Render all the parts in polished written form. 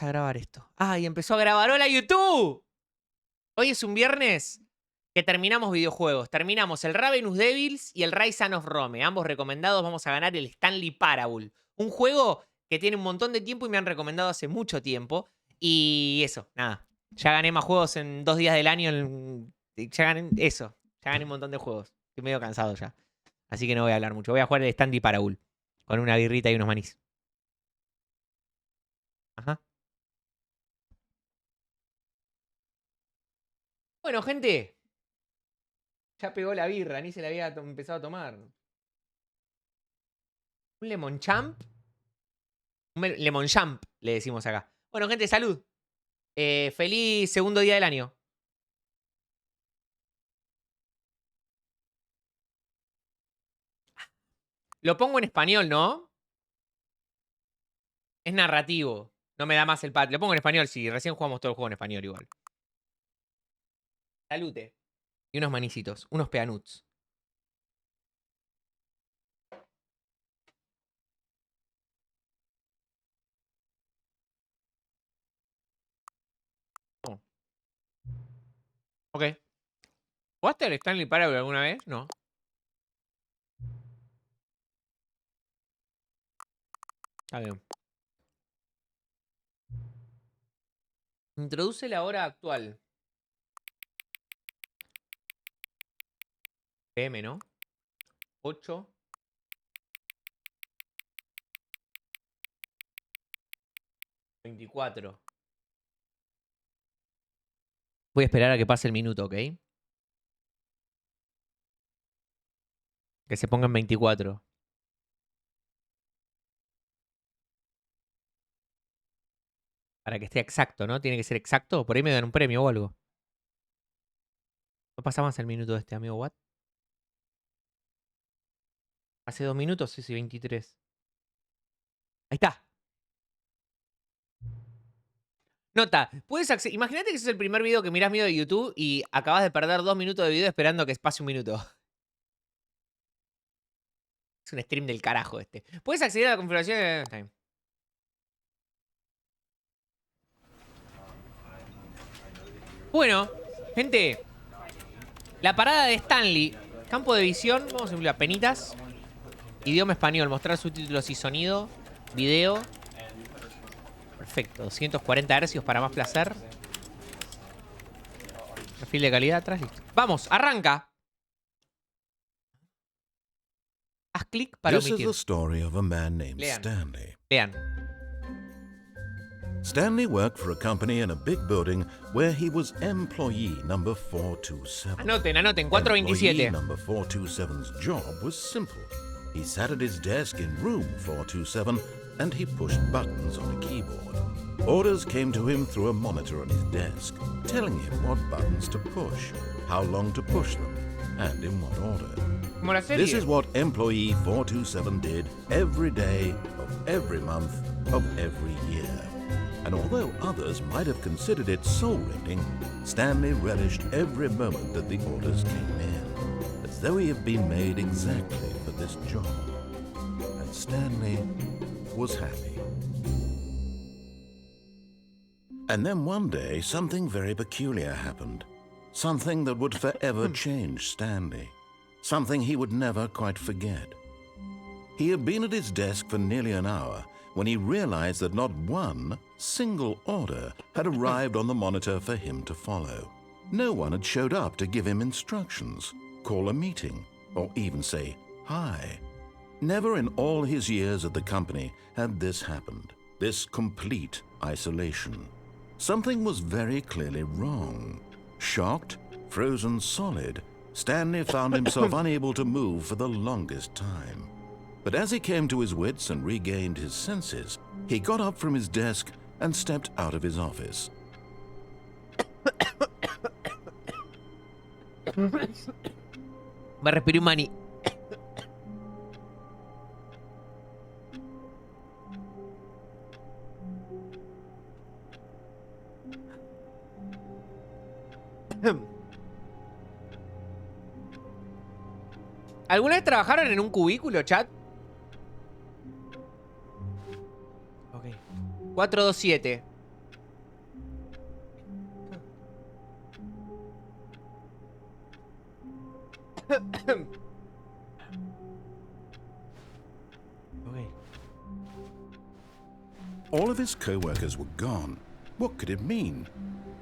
a grabar esto. ¡Ay, empezó a grabar! ¡Hola, YouTube! Hoy es un viernes que terminamos videojuegos. Terminamos el Ravenous Devils y el Rise of Rome. Ambos recomendados. Vamos a ganar el Stanley Parable. Un juego que tiene un montón de tiempo y me han recomendado hace mucho tiempo. Y eso, nada. Ya gané más juegos en 2 días del año. Ya gané eso. Ya gané un montón de juegos. Estoy medio cansado ya. Así que no voy a hablar mucho. Voy a jugar el Stanley Parable. Con una birrita y unos manís. Ajá. Bueno, gente. Ya pegó la birra. Ni se la había empezado a tomar. Un lemon champ. Un lemon champ, le decimos acá. Bueno, gente, salud. Feliz segundo día del año. Lo pongo en español, ¿no? Es narrativo. No me da más el pad. Lo pongo en español, sí. Recién jugamos todo el juego en español igual. Salute. Y unos manicitos. Unos peanuts. Oh. Ok. ¿Jugaste al Stanley Parable alguna vez? No. Está bien. Introduce la hora actual. PM, ¿no? 8. 24. Voy a esperar a que pase el minuto, ¿ok? Que se ponga en 24. Para que esté exacto, ¿no? Tiene que ser exacto. Por ahí me dan un premio o algo. No pasa más el minuto de este amigo Watt. Hace 2 minutos, sí, 23. Ahí está. Nota, puedes acceder. Imagínate que ese es el primer video que mirás mío de YouTube y acabas de perder 2 minutos de video esperando que pase un minuto. Es un stream del carajo este. Puedes acceder a la configuración de... Bueno, gente. La parada de Stanley. Campo de visión. Vamos a emplear penitas. Idioma español. Mostrar subtítulos y sonido. Video. Perfecto. 240 Hz para más placer. Perfil de calidad atrás. Listo. Vamos, arranca. Haz clic para This is omitir. the story of a man named Lean. Stanley. Lean. Stanley worked for a company in a big building where he was employee number 427. Anoten, anoten. Employee 427. number 427's job was simple. He sat at his desk in room 427 and he pushed buttons on a keyboard. Orders came to him through a monitor on his desk, telling him what buttons to push, how long to push them, and in what order. Como la serie. This is what employee 427 did every day of every month of every year. And although others might have considered it soul-rending, Stanley relished every moment that the orders came in, as though he had been made exactly for this job. And Stanley was happy. And then one day, something very peculiar happened. Something that would forever change Stanley. Something he would never quite forget. He had been at his desk for nearly an hour when he realized that not one single order had arrived on the monitor for him to follow. No one had showed up to give him instructions, call a meeting, or even say hi. Never in all his years at the company had this happened, this complete isolation. Something was very clearly wrong. Shocked, frozen solid, Stanley found himself unable to move for the longest time. But as he came to his wits and regained his senses, he got up from his desk and stepped out of his office. Me respiré un maní. ¿Alguna vez trabajaron en un cubículo, chat? Ok. 427. Okay. All of his co-workers were gone. What could it mean?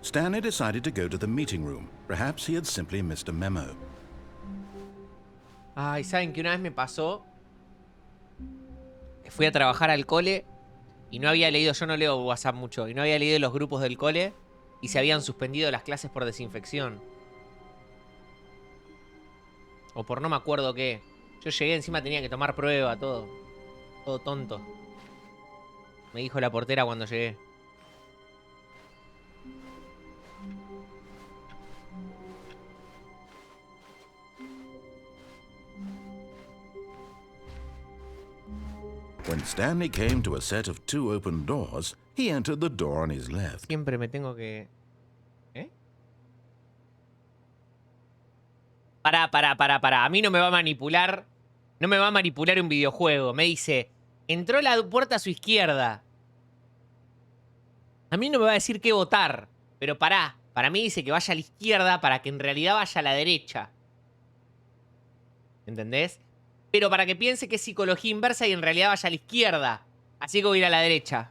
Stanley decided to go to the meeting room. Perhaps he had simply missed a memo. Ay, ¿saben que una vez me pasó? Fui a trabajar al cole y no había leído, yo no leo WhatsApp mucho, y no había leído los grupos del cole y se habían suspendido las clases por desinfección. O por no me acuerdo qué. Yo llegué, encima tenía que tomar prueba, todo. Todo tonto. Me dijo la portera cuando llegué. When Stanley came to a set of 2 open doors, he entered the door on his left. Siempre me tengo que... ¿Eh? Pará. A mí no me va a manipular. No me va a manipular un videojuego. Me dice, entró la puerta a su izquierda. A mí no me va a decir qué votar. Pero pará. Para mí dice que vaya a la izquierda para que en realidad vaya a la derecha. ¿Entendés? Pero para que piense que es psicología inversa y en realidad vaya a la izquierda. Así que voy a ir a la derecha.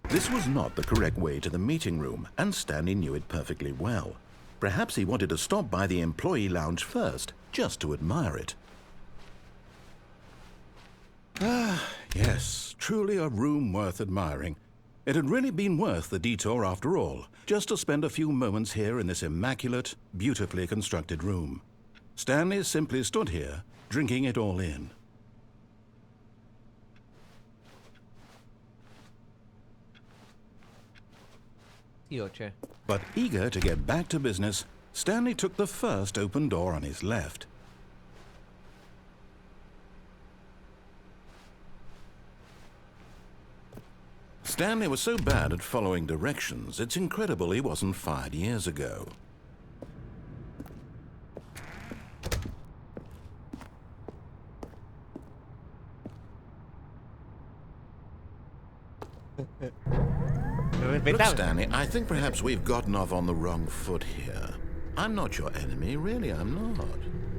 This was not the correct way to the meeting room, and Stanley knew it perfectly well. Perhaps he wanted to stop by the employee lounge first, just to admire it. Ah, yes, truly a room worth admiring. It had really been worth the detour after all, just to spend a few moments here in this immaculate, beautifully constructed room. Stanley simply stood here, drinking it all in. Tío, che. But eager to get back to business, Stanley took the first open door on his left. Stanley was so bad at following directions, it's incredible he wasn't fired years ago. Look, Stanley, I think perhaps we've gotten off on the wrong foot here. I'm not your enemy, really, I'm not.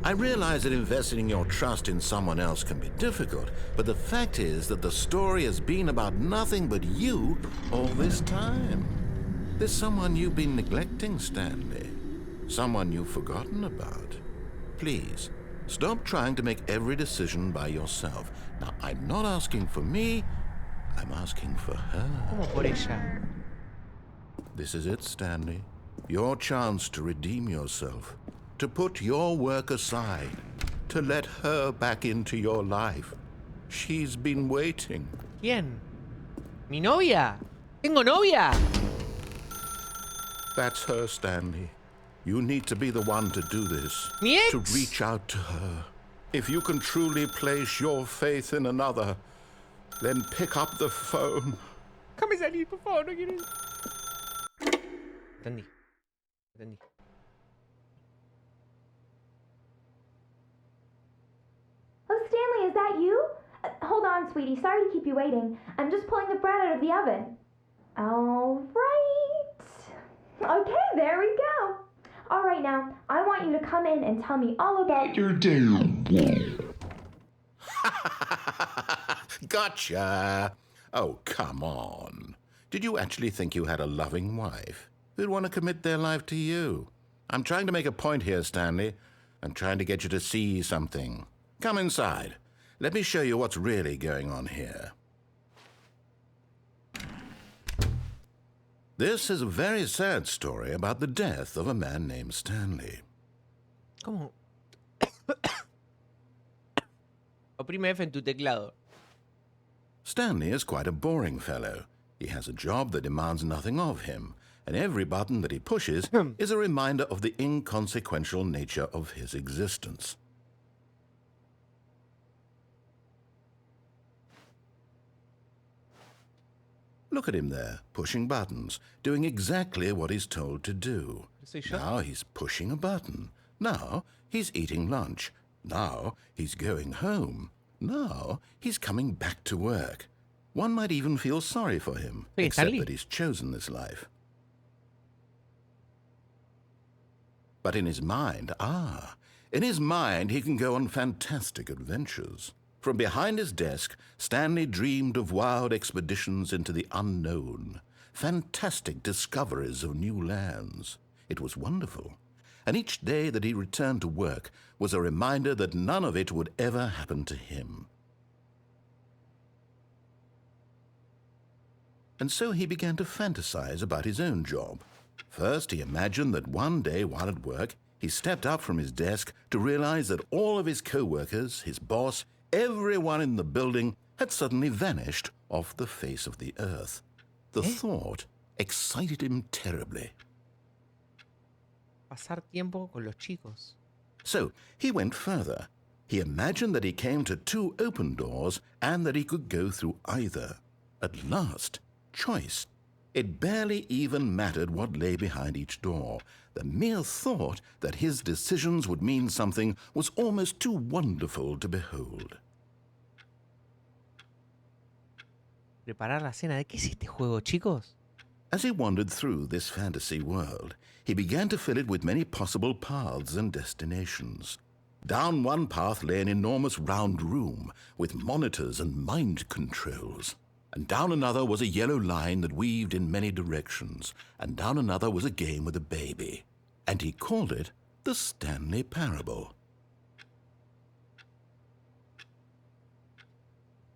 I realize that investing your trust in someone else can be difficult, but the fact is that the story has been about nothing but you all this time. There's someone you've been neglecting, Stanley. Someone you've forgotten about. Please, stop trying to make every decision by yourself. Now, I'm not asking for me, I'm asking for her. ¿Cómo por ella? This is it, Stanley. Your chance to redeem yourself. To put your work aside. To let her back into your life. She's been waiting. ¿Quién? ¿Mi novia? ¿Tengo novia? That's her, Stanley. You need to be the one to do this. ¿Mi ex? To reach out to her. If you can truly place your faith in another, then pick up the phone. Déjame salir, por favor, no quiero ir. Entendí. Oh, Stanley, is that you? Hold on, sweetie. Sorry to keep you waiting. I'm just pulling the bread out of the oven. All right. Okay, there we go. All right, now, I want you to come in and tell me all about your day. Gotcha. Oh, come on. Did you actually think you had a loving wife who'd want to commit their life to you? I'm trying to make a point here, Stanley. I'm trying to get you to see something. Come inside. Let me show you what's really going on here. This is a very sad story about the death of a man named Stanley. ¿Cómo? Oprime F en tu teclado. Stanley is quite a boring fellow. He has a job that demands nothing of him, and every button that he pushes is a reminder of the inconsequential nature of his existence. Look at him there, pushing buttons, doing exactly what he's told to do. Now he's pushing a button. Now he's eating lunch. Now he's going home. Now he's coming back to work. One might even feel sorry for him, except that he's chosen this life. But in his mind, In his mind, he can go on fantastic adventures. From behind his desk, Stanley dreamed of wild expeditions into the unknown, fantastic discoveries of new lands. It was wonderful. And each day that he returned to work was a reminder that none of it would ever happen to him. And so he began to fantasize about his own job. First, he imagined that one day while at work, he stepped up from his desk to realize that all of his co-workers, his boss, everyone in the building had suddenly vanished off the face of the earth. The thought excited him terribly. Pasar tiempo con los chicos. So he went further. He imagined that he came to 2 open doors and that he could go through either. At last, choice. It barely even mattered what lay behind each door. The mere thought that his decisions would mean something was almost too wonderful to behold. Preparar la cena. ¿De qué es este juego, chicos? As he wandered through this fantasy world, he began to fill it with many possible paths and destinations. Down one path lay an enormous round room with monitors and mind controls. And down another was a yellow line that weaved in many directions. And down another was a game with a baby. And he called it the Stanley Parable.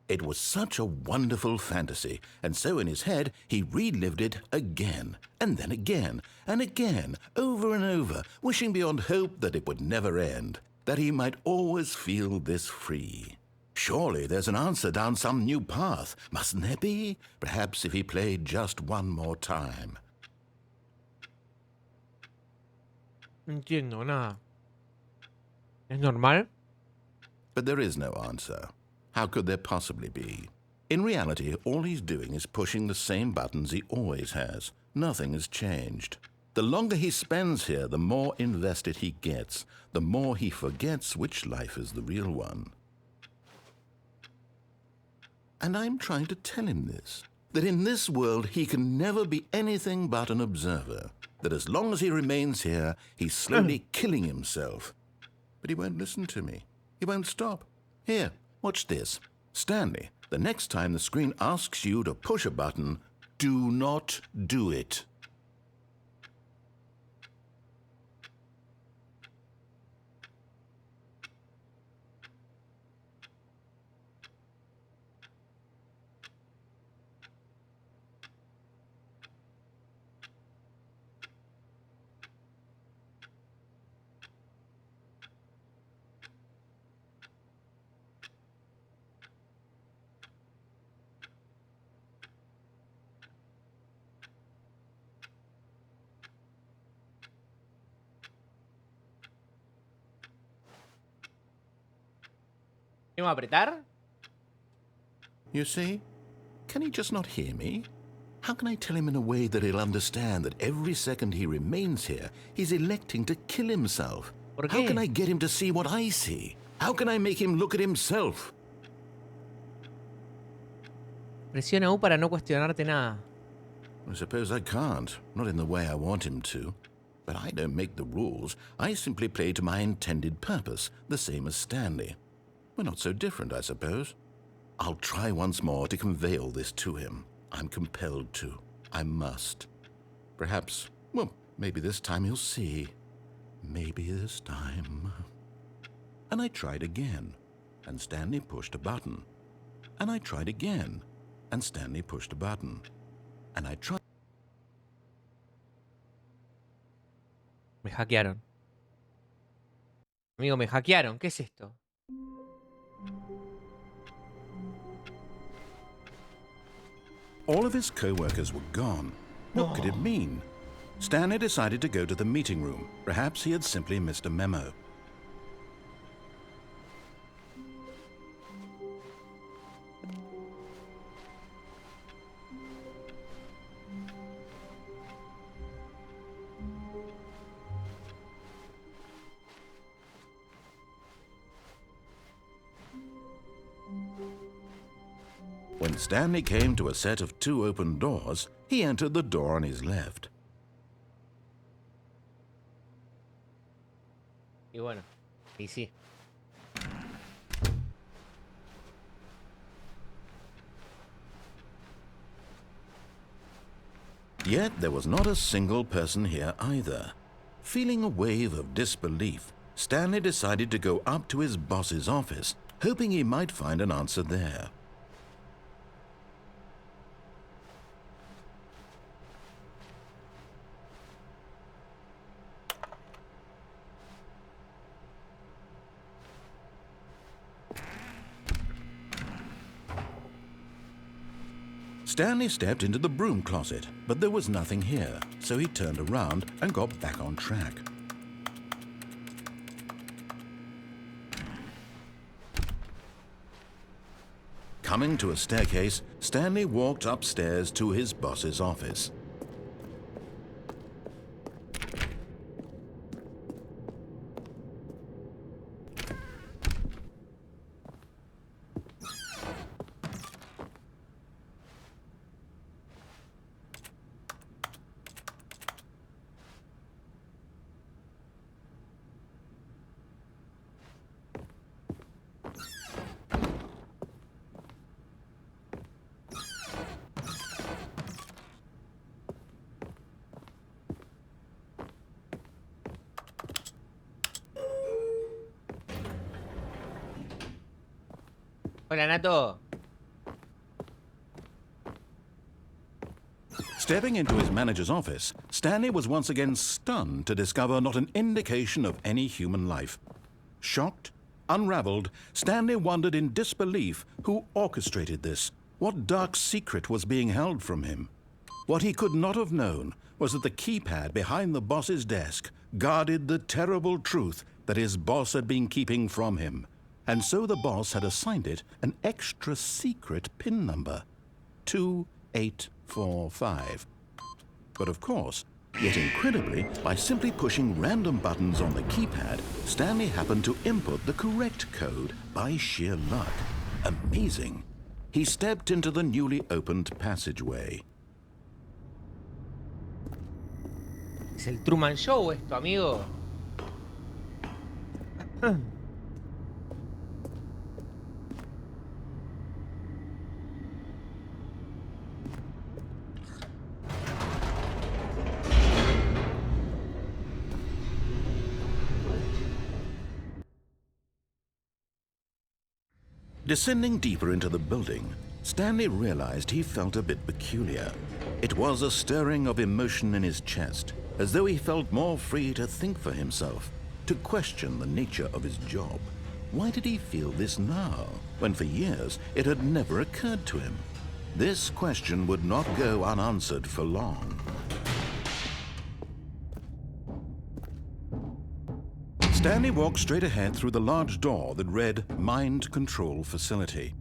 It was such a wonderful fantasy, and so in his head he relived it again, and then again, and again, over and over, wishing beyond hope that it would never end, that he might always feel this free. Surely there's an answer down some new path, mustn't there be? Perhaps if he played just one more time. No entiendo nada. ¿Es normal? But there is no answer. How could there possibly be? In reality, all he's doing is pushing the same buttons he always has. Nothing has changed. The longer he spends here, the more invested he gets, the more he forgets which life is the real one. And I'm trying to tell him this, that in this world he can never be anything but an observer, that as long as he remains here, he's slowly killing himself. But he won't listen to me. He won't stop. Here, watch this. Stanley, the next time the screen asks you to push a button, do not do it. ¿Tengo que apretar? You see? Can he just not hear me? How can I tell him in a way that he'll understand that every second he remains here, he's electing to kill himself? ¿Por qué? How can I get him to see what I see? How can I make him look at himself? Presiona U para no cuestionarte nada. I suppose I can't, not in the way I want him to. But I don't make the rules. I simply play to my intended purpose, the same as Stanley. We're not so different, I suppose. I'll try once more to convey all this to him. I'm compelled to. I must. Perhaps, well, maybe this time he'll see. Maybe this time. And I tried again, and Stanley pushed a button. And I tried again, and Stanley pushed a button. And I tried. Me hackearon. Amigo, me hackearon. ¿Qué es esto? All of his co-workers were gone. What could it mean? Stanley decided to go to the meeting room. Perhaps he had simply missed a memo. When Stanley came to a set of 2 open doors, he entered the door on his left. Y bueno. Y sí. Yet there was not a single person here either. Feeling a wave of disbelief, Stanley decided to go up to his boss's office, hoping he might find an answer there. Stanley stepped into the broom closet, but there was nothing here, so he turned around and got back on track. Coming to a staircase, Stanley walked upstairs to his boss's office. Hola, Nato. Stepping into his manager's office, Stanley was once again stunned to discover not an indication of any human life. Shocked, unraveled, Stanley wondered in disbelief who orchestrated this, what dark secret was being held from him. What he could not have known was that the keypad behind the boss's desk guarded the terrible truth that his boss had been keeping from him. And so the boss had assigned it an extra secret PIN number, 2845. But of course, yet incredibly, by simply pushing random buttons on the keypad, Stanley happened to input the correct code by sheer luck. Amazing. He stepped into the newly opened passageway. Es el Truman Show esto, amigo. Descending deeper into the building, Stanley realized he felt a bit peculiar. It was a stirring of emotion in his chest, as though he felt more free to think for himself, to question the nature of his job. Why did he feel this now, when for years it had never occurred to him? This question would not go unanswered for long. Stanley walked straight ahead through the large door that read Mind Control Facility.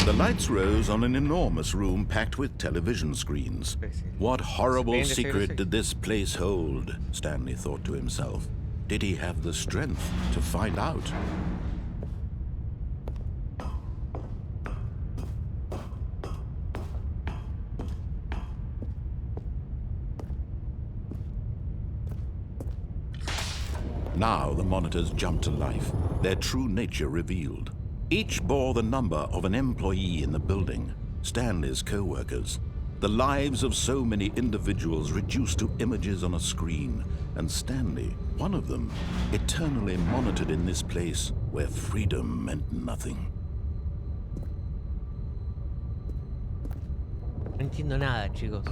The lights rose on an enormous room packed with television screens. What horrible secret did this place hold? Stanley thought to himself. Did he have the strength to find out? Now the monitors jumped to life, their true nature revealed. Each bore the number of an employee in the building, Stanley's co-workers. The lives of so many individuals reduced to images on a screen, and Stanley, one of them, eternally monitored in this place where freedom meant nothing. No entiendo nada, chicos.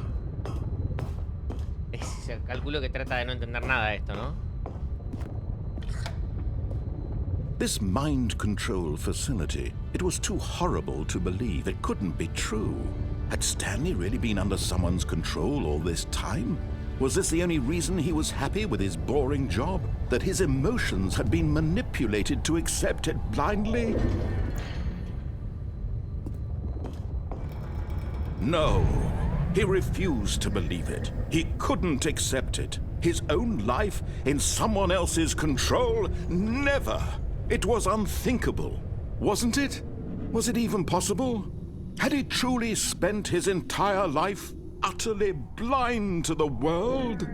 Calculo que trata de no entender nada de esto, ¿no? This mind control facility, it was too horrible to believe. It couldn't be true. Had Stanley really been under someone's control all this time? Was this the only reason he was happy with his boring job? That his emotions had been manipulated to accept it blindly? No. He refused to believe it. He couldn't accept it. His own life in someone else's control? Never. It was unthinkable. Wasn't it? Was it even possible? Had he truly spent his entire life utterly blind to the world?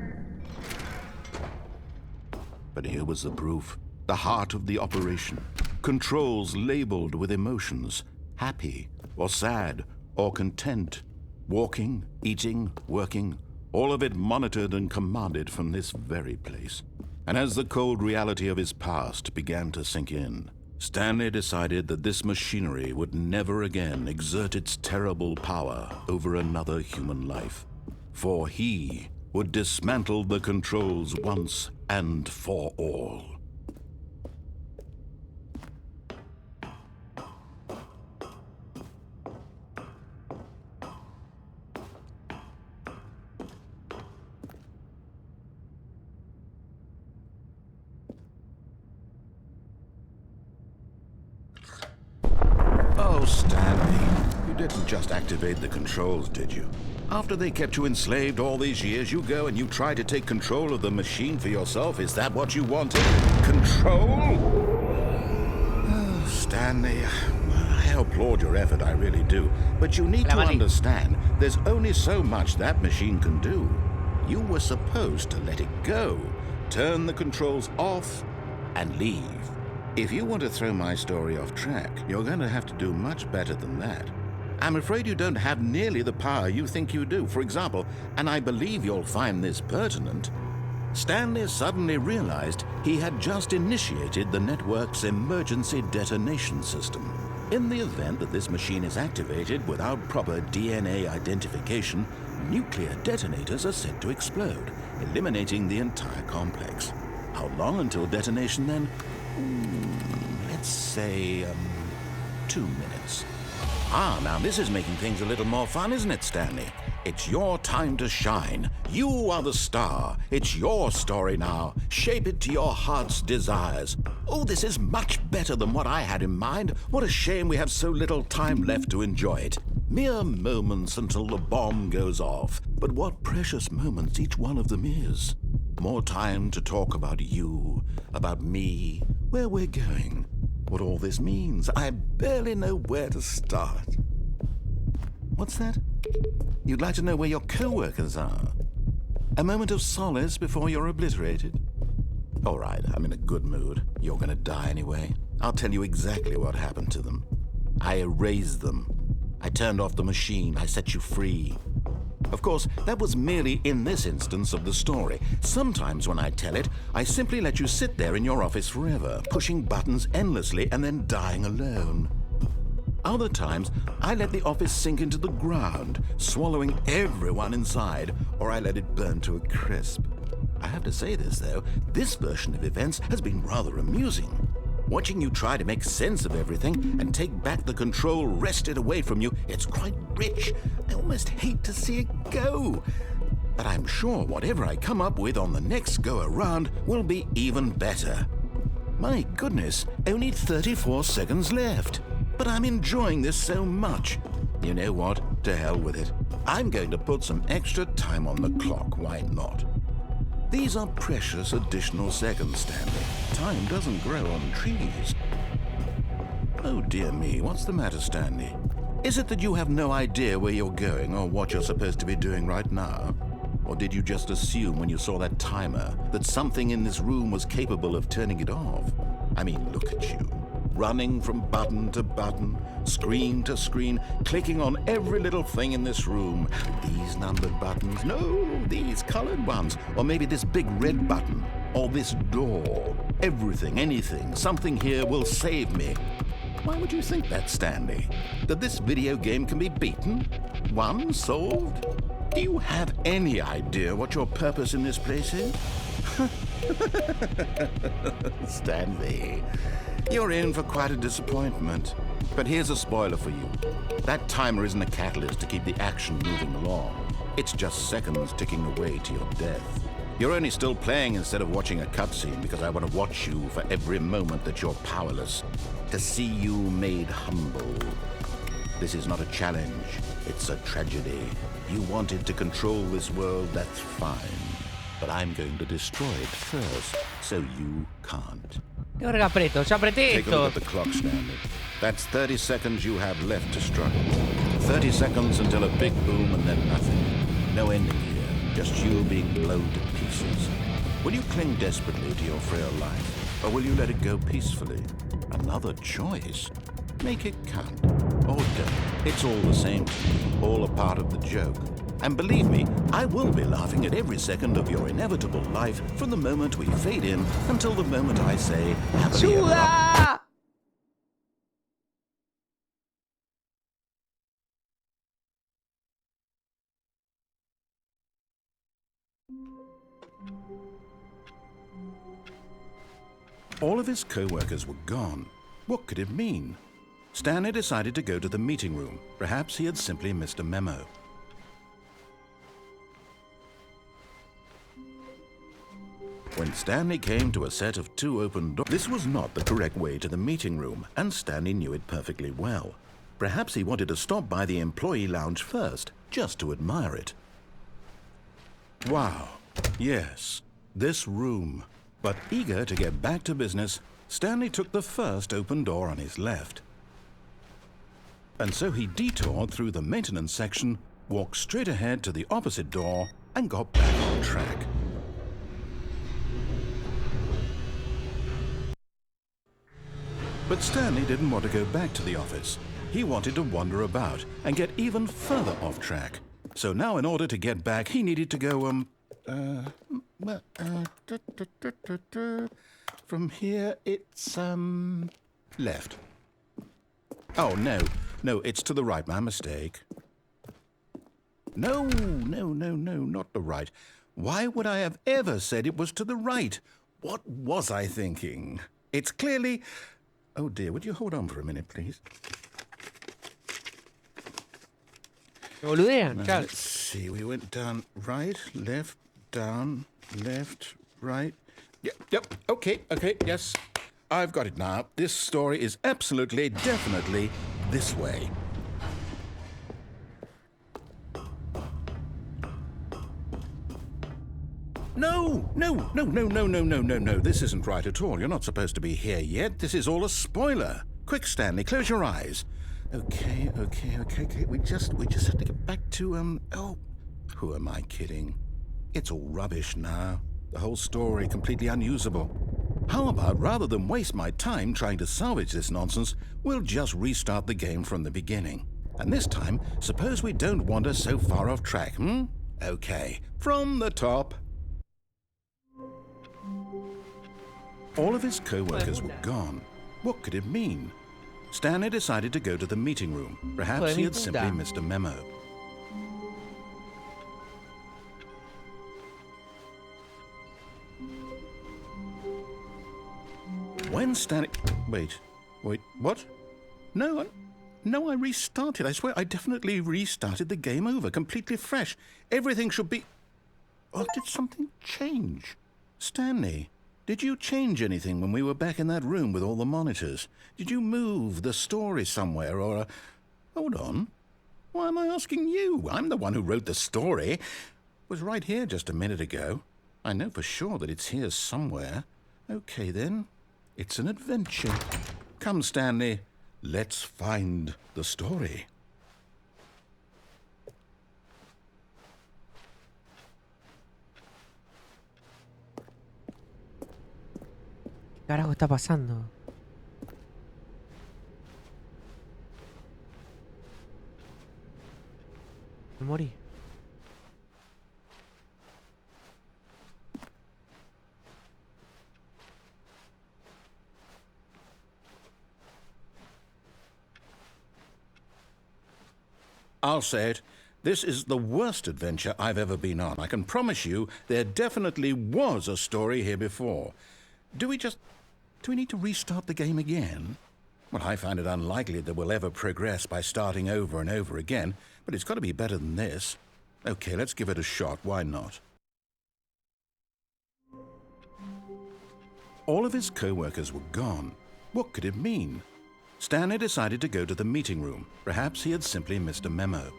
But here was the proof. The heart of the operation. Controls labeled with emotions. Happy or sad or content. Walking, eating, working. All of it monitored and commanded from this very place. And as the cold reality of his past began to sink in, Stanley decided that this machinery would never again exert its terrible power over another human life. For he would dismantle the controls once and for all. Oh, Stanley, you didn't just activate the controls, did you? After they kept you enslaved all these years, you go and you try to take control of the machine for yourself. Is that what you wanted? Control? Oh, Stanley, I applaud your effort, I really do. But you need to understand, there's only so much that machine can do. You were supposed to let it go, turn the controls off, and leave. If you want to throw my story off track, you're going to have to do much better than that. I'm afraid you don't have nearly the power you think you do. For example, and I believe you'll find this pertinent, Stanley suddenly realized he had just initiated the network's emergency detonation system. In the event that this machine is activated without proper DNA identification, nuclear detonators are set to explode, eliminating the entire complex. How long until detonation then? Let's say, 2 minutes. Ah, now this is making things a little more fun, isn't it, Stanley? It's your time to shine. You are the star. It's your story now. Shape it to your heart's desires. Oh, this is much better than what I had in mind. What a shame we have so little time left to enjoy it. Mere moments until the bomb goes off. But what precious moments each one of them is. More time to talk about you, about me, where we're going, what all this means. I barely know where to start. What's that? You'd like to know where your co-workers are? A moment of solace before you're obliterated? All right, I'm in a good mood. You're gonna die anyway. I'll tell you exactly what happened to them. I erased them. I turned off the machine. I set you free. Of course, that was merely in this instance of the story. Sometimes when I tell it, I simply let you sit there in your office forever, pushing buttons endlessly and then dying alone. Other times, I let the office sink into the ground, swallowing everyone inside, or I let it burn to a crisp. I have to say this, though, this version of events has been rather amusing. Watching you try to make sense of everything and take back the control wrested away from you, it's quite rich. I almost hate to see it go. But I'm sure whatever I come up with on the next go-around will be even better. My goodness, only 34 seconds left. But I'm enjoying this so much. You know what? To hell with it. I'm going to put some extra time on the clock, why not? These are precious additional seconds, Stanley. Time doesn't grow on trees. Oh dear me, what's the matter, Stanley? Is it that you have no idea where you're going or what you're supposed to be doing right now? Or did you just assume when you saw that timer that something in this room was capable of turning it off? I mean, look at you. Running from button to button, screen to screen, clicking on every little thing in this room. These numbered buttons, no, these colored ones. Or maybe this big red button, or this door. Everything, anything, something here will save me. Why would you think that, Stanley? That this video game can be beaten? Won? Solved? Do you have any idea what your purpose in this place is? Stanley, you're in for quite a disappointment. But here's a spoiler for you. That timer isn't a catalyst to keep the action moving along. It's just seconds ticking away to your death. You're only still playing instead of watching a cutscene because I want to watch you for every moment that you're powerless. To see you made humble. This is not a challenge. It's a tragedy. You wanted to control this world, that's fine. But I'm going to destroy it first, so you can't. ¿Qué verga aprieto? Ya apreté Take a look esto. at the clock, Stanley. That's 30 seconds you have left to struggle. 30 seconds until a big boom and then nothing. No ending here, just you being blown to pieces. Will you cling desperately to your frail life, or will you let it go peacefully? Another choice. Make it count. Or don't. It's all the same to me, all a part of the joke. And believe me, I will be laughing at every second of your inevitable life from the moment we fade in until the moment I say, happily ever after. ¡Ayuda! All of his co-workers were gone. What could it mean? Stanley decided to go to the meeting room. Perhaps he had simply missed a memo. When Stanley came to a set of 2 open doors, this was not the correct way to the meeting room, and Stanley knew it perfectly well. Perhaps he wanted to stop by the employee lounge first, just to admire it. Wow, yes, this room. But eager to get back to business, Stanley took the first open door on his left. And so he detoured through the maintenance section, walked straight ahead to the opposite door, and got back on track. But Stanley didn't want to go back to the office. He wanted to wander about and get even further off track. So now in order to get back, he needed to go, from here it's, left. Oh, no, it's to the right, my mistake. No, not the right. Why would I have ever said it was to the right? What was I thinking? It's clearly... Oh dear, would you hold on for a minute, please? Me boludean, Now, claro. let's see, we went down right, left, down, left, right. Yep, okay, yes. I've got it now. This story is absolutely, definitely this way. No. This isn't right at all. You're not supposed to be here yet. This is all a spoiler. Quick, Stanley, close your eyes. Okay. We just have to get back to, oh, who am I kidding? It's all rubbish now. The whole story completely unusable. How about, rather than waste my time trying to salvage this nonsense, we'll just restart the game from the beginning. And this time, suppose we don't wander so far off track, Okay, from the top. All of his co-workers were gone. What could it mean? Stanley decided to go to the meeting room. Perhaps he had simply missed a memo. When Stanley... Wait, what? No, I restarted. I swear I definitely restarted the game over, completely fresh. Everything should be... Oh, did something change? Stanley, did you change anything when we were back in that room with all the monitors? Did you move the story somewhere or... Hold on. Why am I asking you? I'm the one who wrote the story. It was right here just a minute ago. I know for sure that it's here somewhere. Okay, then. It's an adventure. Come, Stanley. Let's find the story. ¿Qué carajo está pasando? Me morí. I'll say it. This is the worst adventure I've ever been on. I can promise you there definitely was a story here before. Do we need to restart the game again? Well, I find it unlikely that we'll ever progress by starting over and over again, but it's got to be better than this. Okay, let's give it a shot. Why not? All of his co-workers were gone. What could it mean? Stanley decided to go to the meeting room. Perhaps he had simply missed a memo.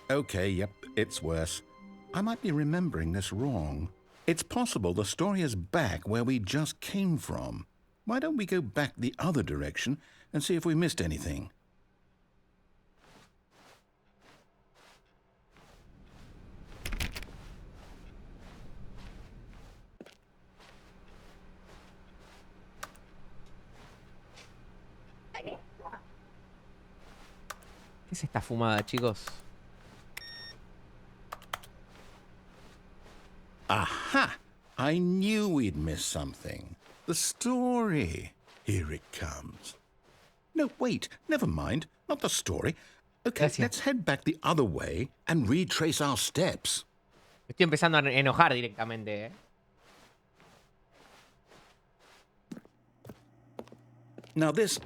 Okay, yep, it's worse. I might be remembering this wrong. It's possible the story is back where we just came from. Why don't we go back the other direction and see if we missed anything? ¿Qué es esta fumada, chicos? Aha! I knew we'd miss something. The story. Here it comes. No, wait, never mind. Not the story. Okay, Gracias. let's head back the other way and retrace our steps. Estoy empezando a enojar directamente, ¿eh? Now this...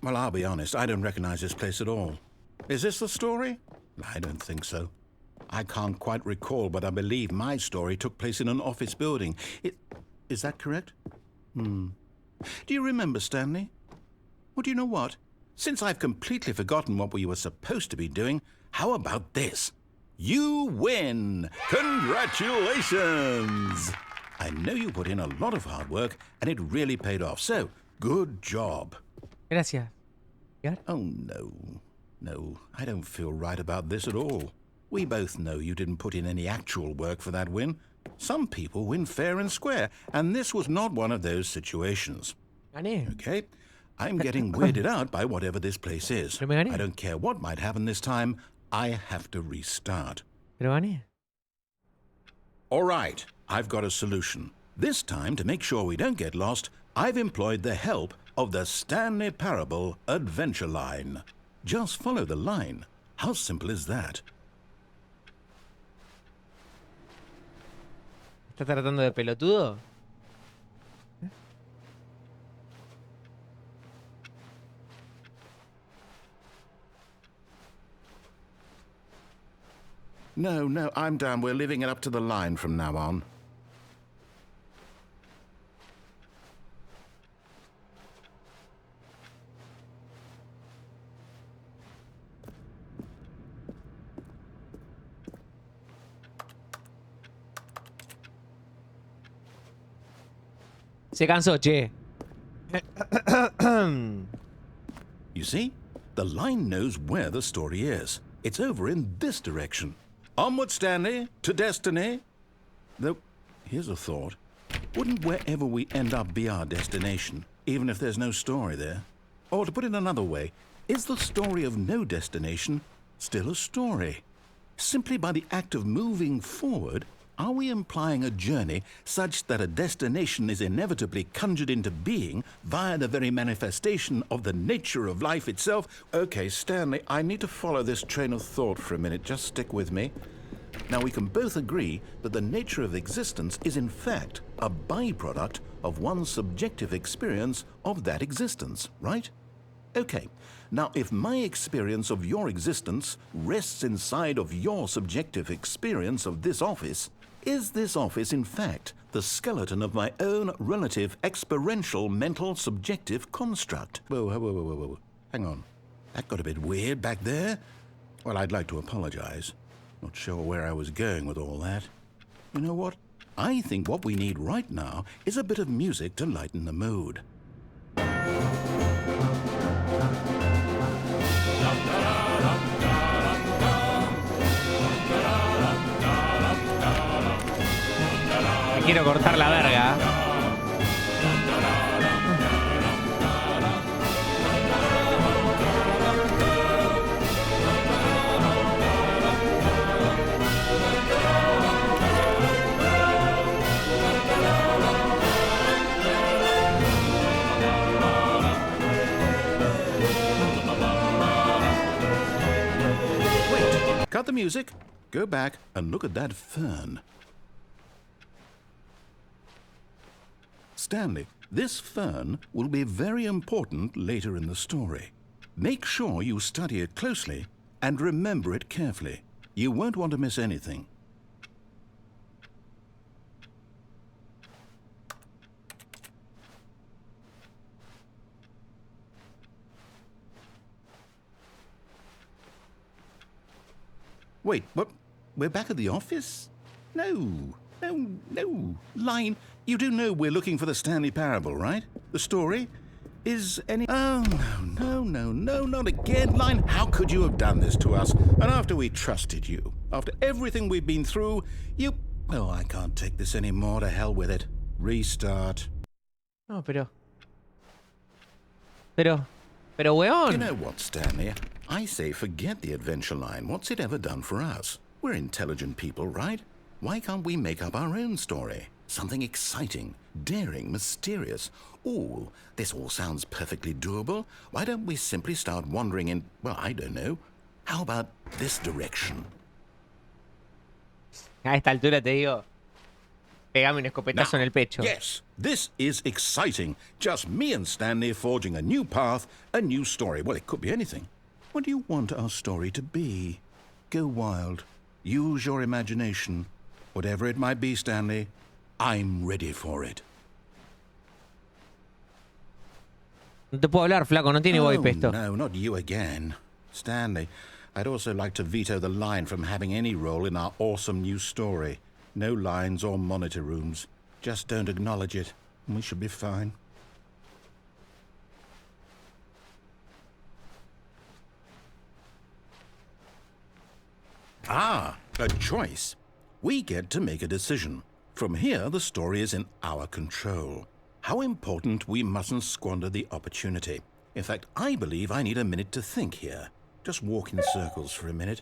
Well, I'll be honest, I don't recognize this place at all. Is this the story? I don't think so. I can't quite recall, but I believe my story took place in an office building. Is that correct? Do you remember, Stanley? Well, do you know what? Since I've completely forgotten what we were supposed to be doing, how about this? You win! Congratulations! I know you put in a lot of hard work, and it really paid off, so good job. Gracias. Oh, no. No, I don't feel right about this at all. We both know you didn't put in any actual work for that win. Some people win fair and square, and this was not one of those situations. Gané. Okay? I'm getting weirded out by whatever this place is. Pero me gané. I don't care what might happen this time. I have to restart. Pero gané. All right, I've got a solution. This time, to make sure we don't get lost, I've employed the help of the Stanley Parable Adventure Line. Just follow the line. How simple is that? ¿Estás tratando de pelotudo? No, I'm down. We're leaving it up to the line from now on. Se cansó, che. You see? The line knows where the story is. It's over in this direction. Onward, Stanley, to destiny. Though, here's a thought. Wouldn't wherever we end up be our destination, even if there's no story there? Or to put it another way, is the story of no destination still a story? Simply by the act of moving forward, are we implying a journey such that a destination is inevitably conjured into being via the very manifestation of the nature of life itself? Okay, Stanley, I need to follow this train of thought for a minute. Just stick with me. Now, we can both agree that the nature of existence is in fact a byproduct of one's subjective experience of that existence, right? Okay, now if my experience of your existence rests inside of your subjective experience of this office, is this office in fact the skeleton of my own relative experiential mental subjective construct? Whoa. Hang on. That got a bit weird back there. Well, I'd like to apologize. Not sure where I was going with all that. You know what? I think what we need right now is a bit of music to lighten the mood. Me quiero cortar la verga. Wait, cut the music, go back and look at that fern. Stanley, this fern will be very important later in the story. Make sure you study it closely and remember it carefully. You won't want to miss anything. Wait, what? We're back at the office? No. Line, you do know we're looking for the Stanley Parable, right? The story? Is any... Oh, no, not again. Line, how could you have done this to us? And after we trusted you, after everything we've been through, you... Oh, I can't take this anymore. To hell with it. Restart. No, pero, weón. You know what, Stanley? I say forget the adventure line. What's it ever done for us? We're intelligent people, right? Why can't we make up our own story? Something exciting, daring, mysterious. Ooh, this all sounds perfectly doable. Why don't we simply start wandering in, well, I don't know. How about this direction? A esta altura te digo, pegame un escopetazo en el pecho. Yes, this is exciting. Just me and Stanley forging a new path, a new story. Well, it could be anything. What do you want our story to be? Go wild. Use your imagination. Whatever it might be, Stanley, I'm ready for it. No te puedo hablar, flaco, no tiene voice esto. No, not you again. Stanley, I'd also like to veto the line from having any role in our awesome new story. No lines or monitor rooms. Just don't acknowledge it, and we should be fine. Ah, a choice. We get to make a decision. From here, the story is in our control. How important we mustn't squander the opportunity. In fact, I believe I need a minute to think here. Just walk in circles for a minute.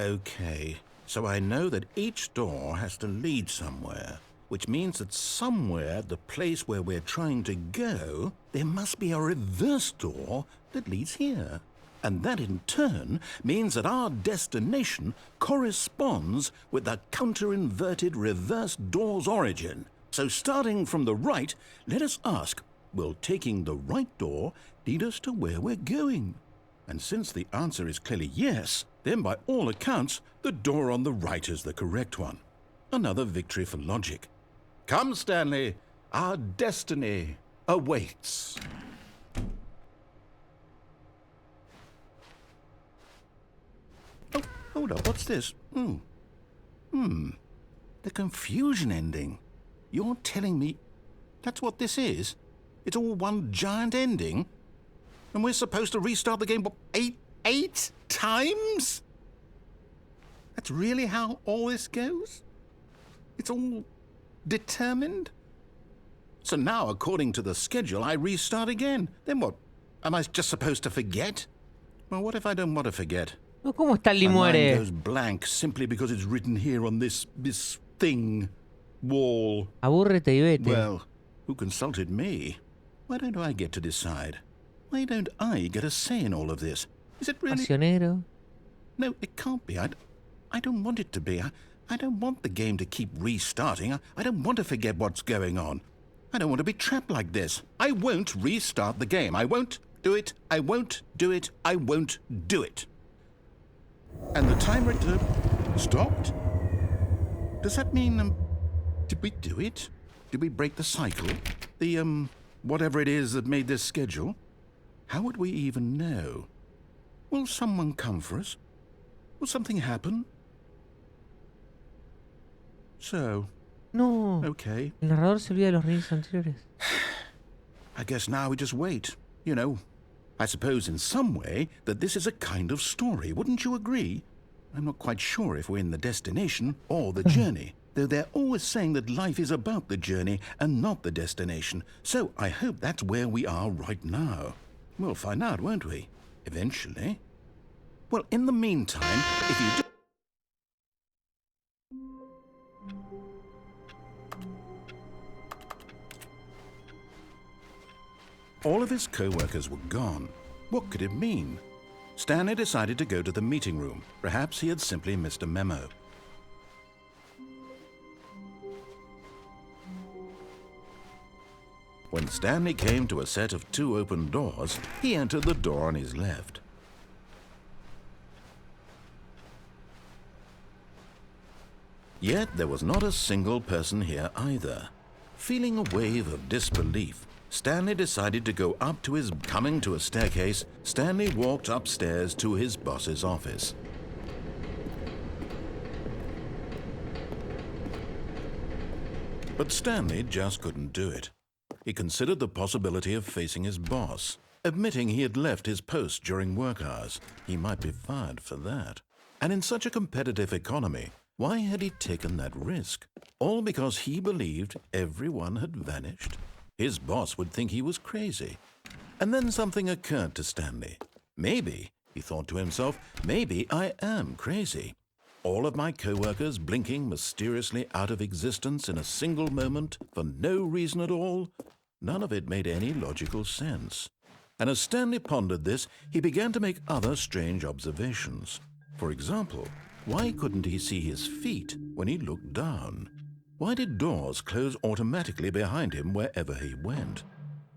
Okay, so I know that each door has to lead somewhere, which means that somewhere at the place where we're trying to go, there must be a reverse door that leads here. And that in turn means that our destination corresponds with the counter-inverted reverse door's origin. So starting from the right, let us ask, will taking the right door lead us to where we're going? And since the answer is clearly yes, then by all accounts, the door on the right is the correct one. Another victory for logic. Come, Stanley, our destiny awaits. Oh, hold up, what's this? The confusion ending. You're telling me that's what this is? It's all one giant ending? And we're supposed to restart the game, what, eight times? That's really how all this goes? It's all determined? So now, according to the schedule, I restart again. Then what? Am I just supposed to forget? Well, what if I don't want to forget? No, ¿cómo Stanley My mind muere? goes blank simply because it's written here on this thing, wall. Abúrrete y vete. Well, who consulted me? Why don't I get to decide? Why don't I get a say in all of this? Is it really? Pasionero. No, it can't be. I don't want it to be. I don't want the game to keep restarting. I don't want to forget what's going on. I don't want to be trapped like this. I won't restart the game. I won't do it. I won't do it. I won't do it. And the timer stopped? Does that mean, did we do it? Did we break the cycle? The, whatever it is that made this schedule? How would we even know? Will someone come for us? Will something happen? So, No. okay. El narrador se olvida de los reyes anteriores. I guess now we just wait. You know, I suppose in some way that this is a kind of story. Wouldn't you agree? I'm not quite sure if we're in the destination or the journey, though they're always saying that life is about the journey and not the destination. So I hope that's where we are right now. We'll find out, won't we? Eventually. Well, in the meantime, if you do... All of his co-workers were gone. What could it mean? Stanley decided to go to the meeting room. Perhaps he had simply missed a memo. When Stanley came to a set of 2 open doors, he entered the door on his left. Yet there was not a single person here either. Feeling a wave of disbelief, Stanley decided to go up to his... Coming to a staircase, Stanley walked upstairs to his boss's office. But Stanley just couldn't do it. He considered the possibility of facing his boss, admitting he had left his post during work hours. He might be fired for that. And in such a competitive economy, why had he taken that risk? All because he believed everyone had vanished? His boss would think he was crazy. And then something occurred to Stanley. Maybe, he thought to himself, maybe I am crazy. All of my co-workers blinking mysteriously out of existence in a single moment for no reason at all? None of it made any logical sense. And as Stanley pondered this, he began to make other strange observations. For example, why couldn't he see his feet when he looked down? Why did doors close automatically behind him wherever he went?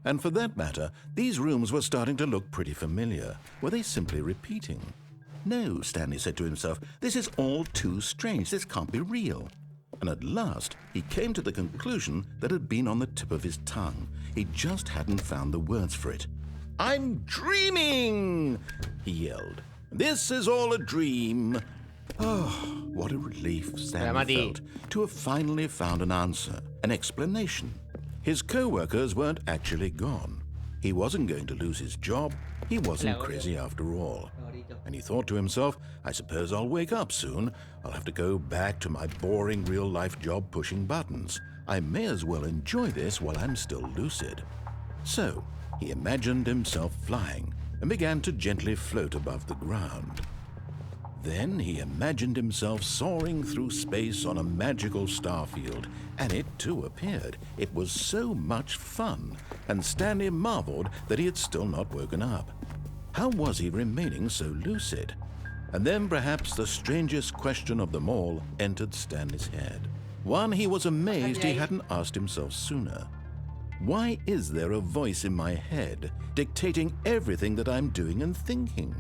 And for that matter, these rooms were starting to look pretty familiar. Were they simply repeating? No, Stanley said to himself, this is all too strange. This can't be real. And at last, he came to the conclusion that had been on the tip of his tongue. He just hadn't found the words for it. I'm dreaming, he yelled. This is all a dream. Oh, what a relief Stanley felt to have finally found an answer, an explanation. His co-workers weren't actually gone. He wasn't going to lose his job. He wasn't crazy after all. And he thought to himself, I suppose I'll wake up soon. I'll have to go back to my boring real-life job pushing buttons. I may as well enjoy this while I'm still lucid. So, he imagined himself flying and began to gently float above the ground. Then he imagined himself soaring through space on a magical starfield, and it too appeared. It was so much fun, and Stanley marveled that he had still not woken up. How was he remaining so lucid? And then perhaps the strangest question of them all entered Stanley's head. One he was amazed he hadn't asked himself sooner. Why is there a voice in my head dictating everything that I'm doing and thinking?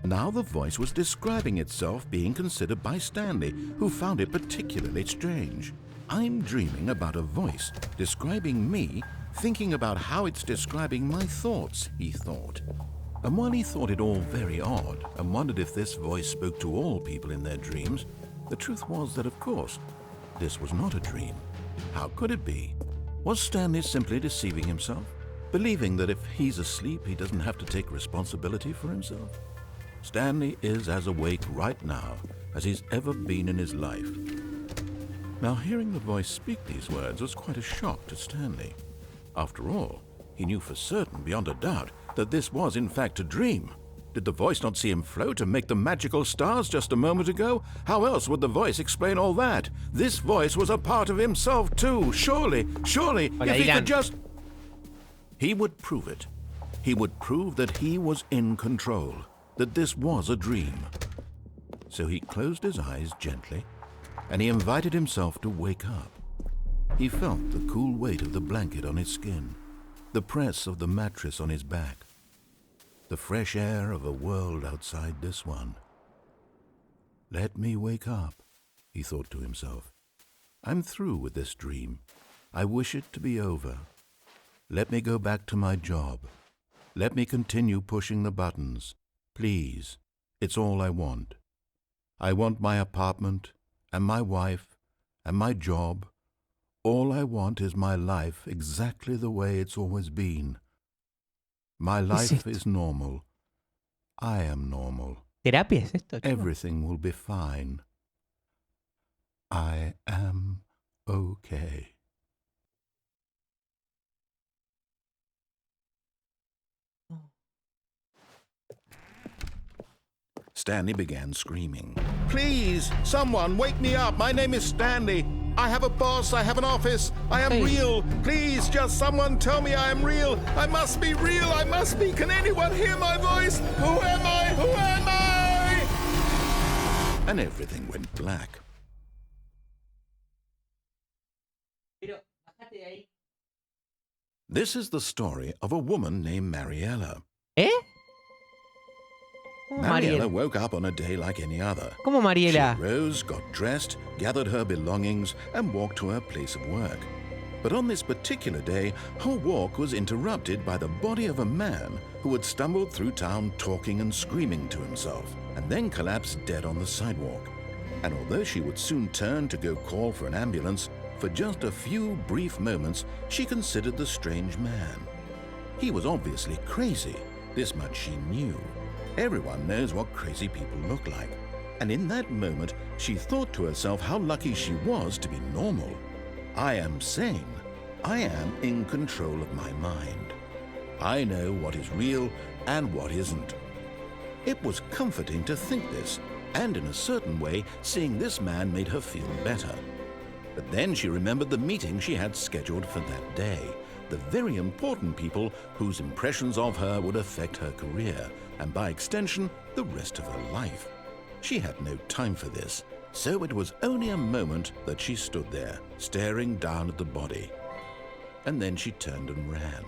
Now the voice was describing itself being considered by Stanley, who found it particularly strange. I'm dreaming about a voice describing me, thinking about how it's describing my thoughts, he thought. And while he thought it all very odd and wondered if this voice spoke to all people in their dreams, the truth was that, of course, this was not a dream. How could it be? Was Stanley simply deceiving himself, believing that if he's asleep, he doesn't have to take responsibility for himself? Stanley is as awake right now as he's ever been in his life. Now, hearing the voice speak these words was quite a shock to Stanley. After all, he knew for certain, beyond a doubt, that this was in fact a dream. Did the voice not see him float and make the magical stars just a moment ago? How else would the voice explain all that? This voice was a part of himself too. Surely, if he could just... He would prove it. He would prove that he was in control, that this was a dream. So he closed his eyes gently, and he invited himself to wake up. He felt the cool weight of the blanket on his skin, the press of the mattress on his back, the fresh air of a world outside this one. Let me wake up, he thought to himself. I'm through with this dream. I wish it to be over. Let me go back to my job. Let me continue pushing the buttons. Please, it's all I want. I want my apartment and my wife and my job. All I want is my life exactly the way it's always been. My life is normal. I am normal. ¿Terapia es esto, chico? Everything will be fine. I am okay. Stanley began screaming. Please, someone, wake me up. My name is Stanley. I have a boss. I have an office. I am real. Please, just someone tell me I am real. I must be real. I must be. Can anyone hear my voice? Who am I? Who am I? And everything went black. This is the story of a woman named Mariella. ¿Eh? Mariella woke up on a day like any other. ¿Cómo Mariela? She rose, got dressed, gathered her belongings, and walked to her place of work. But on this particular day, her walk was interrupted by the body of a man who had stumbled through town talking and screaming to himself, and then collapsed dead on the sidewalk. And although she would soon turn to go call for an ambulance, for just a few brief moments, she considered the strange man. He was obviously crazy. This much she knew. Everyone knows what crazy people look like. And in that moment, she thought to herself how lucky she was to be normal. I am sane. I am in control of my mind. I know what is real and what isn't. It was comforting to think this, and in a certain way, seeing this man made her feel better. But then she remembered the meeting she had scheduled for that day, the very important people whose impressions of her would affect her career, and by extension, the rest of her life. She had no time for this, so it was only a moment that she stood there, staring down at the body. And then she turned and ran.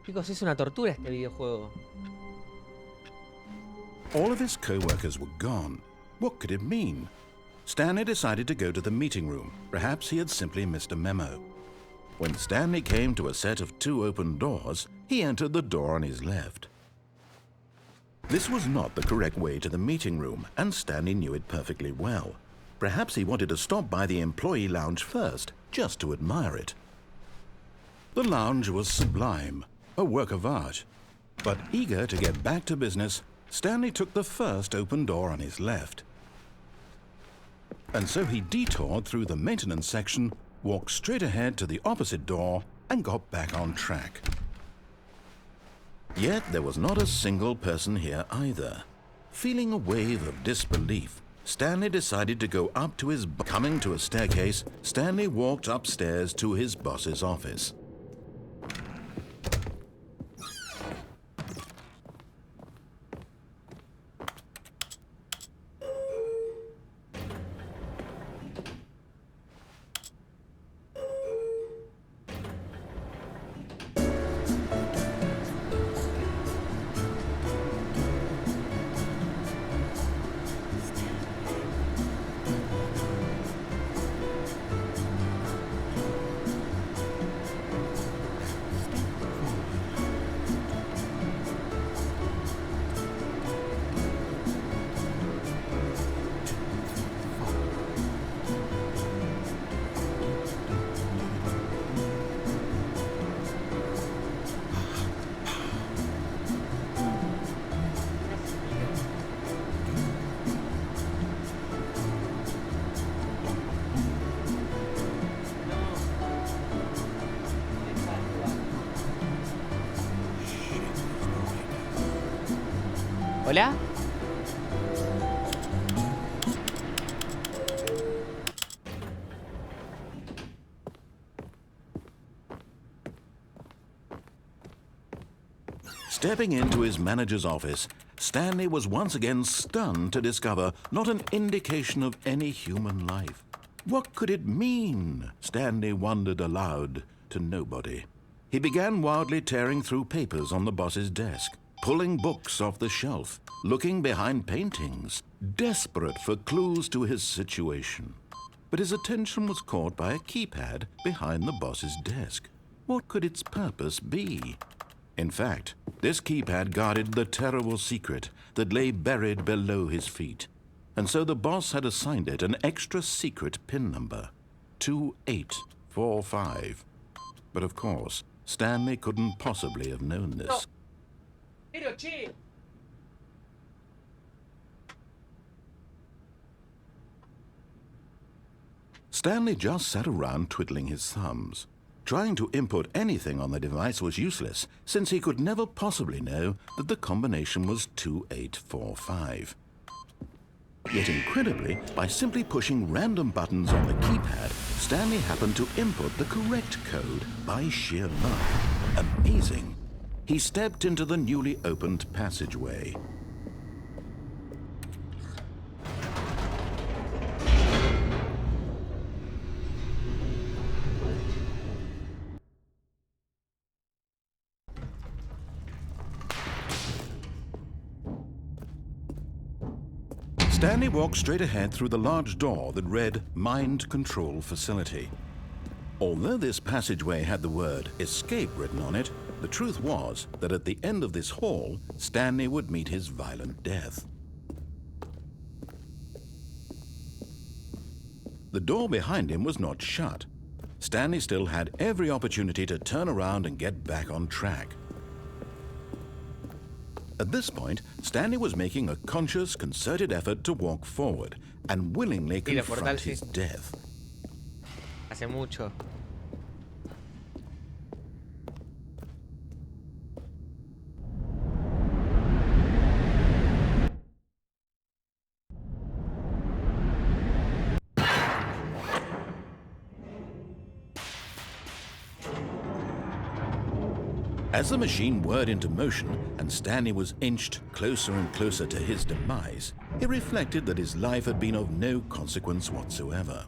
Chicos, es una tortura este videojuego. All of his co-workers were gone. What could it mean? Stanley decided to go to the meeting room. Perhaps he had simply missed a memo. When Stanley came to a set of 2 open doors, he entered the door on his left. This was not the correct way to the meeting room, and Stanley knew it perfectly well. Perhaps he wanted to stop by the employee lounge first, just to admire it. The lounge was sublime, a work of art. But eager to get back to business, Stanley took the first open door on his left. And so he detoured through the maintenance section, walked straight ahead to the opposite door, and got back on track. Yet there was not a single person here either. Feeling a wave of disbelief, Stanley decided to go up to his... Coming to a staircase, Stanley walked upstairs to his boss's office. ¿Hola? Stepping into his manager's office, Stanley was once again stunned to discover not an indication of any human life. What could it mean? Stanley wondered aloud to nobody. He began wildly tearing through papers on the boss's desk, pulling books off the shelf, looking behind paintings, desperate for clues to his situation. But his attention was caught by a keypad behind the boss's desk. What could its purpose be? In fact, this keypad guarded the terrible secret that lay buried below his feet. And so the boss had assigned it an extra secret PIN number, 2845. But of course, Stanley couldn't possibly have known this. Stanley just sat around twiddling his thumbs. Trying to input anything on the device was useless, since he could never possibly know that the combination was 2845. Yet incredibly, by simply pushing random buttons on the keypad, Stanley happened to input the correct code by sheer luck. Amazing. He stepped into the newly opened passageway. Stanley walked straight ahead through the large door that read Mind Control Facility. Although this passageway had the word escape written on it, the truth was that at the end of this hall, Stanley would meet his violent death. The door behind him was not shut. Stanley still had every opportunity to turn around and get back on track. At this point, Stanley was making a conscious, concerted effort to walk forward and willingly confront his death. Hace mucho. As the machine whirred into motion and Stanley was inched closer and closer to his demise, he reflected that his life had been of no consequence whatsoever.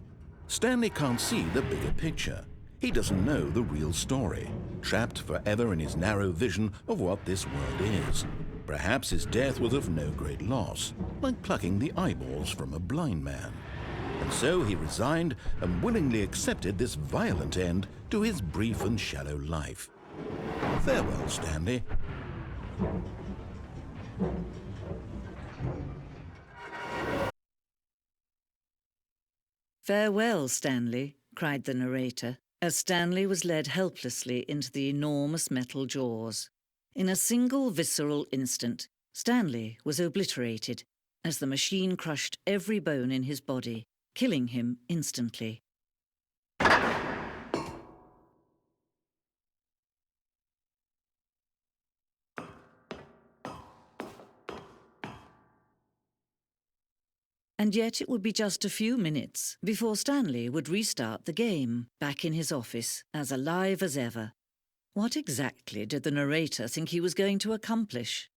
Stanley can't see the bigger picture. He doesn't know the real story, trapped forever in his narrow vision of what this world is. Perhaps his death was of no great loss, like plucking the eyeballs from a blind man. And so he resigned and willingly accepted this violent end to his brief and shallow life. Farewell, Stanley. "Farewell, Stanley," cried the narrator, as Stanley was led helplessly into the enormous metal jaws. In a single visceral instant, Stanley was obliterated as the machine crushed every bone in his body, killing him instantly. And yet it would be just a few minutes before Stanley would restart the game, back in his office, as alive as ever. What exactly did the narrator think he was going to accomplish?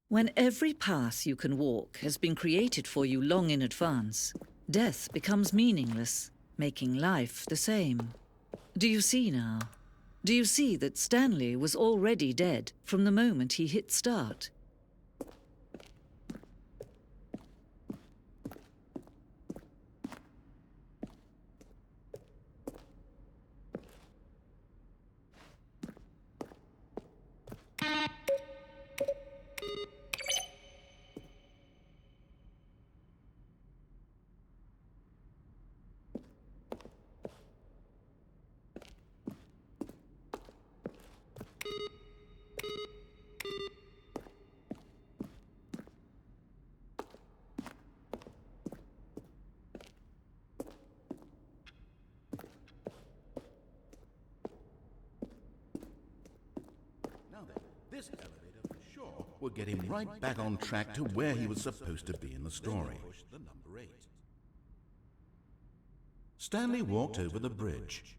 When every path you can walk has been created for you long in advance, death becomes meaningless, making life the same. Do you see now? Do you see that Stanley was already dead from the moment he hit start? This elevator for sure would get him right back on track to where he was supposed to be in the story. Stanley walked over the bridge.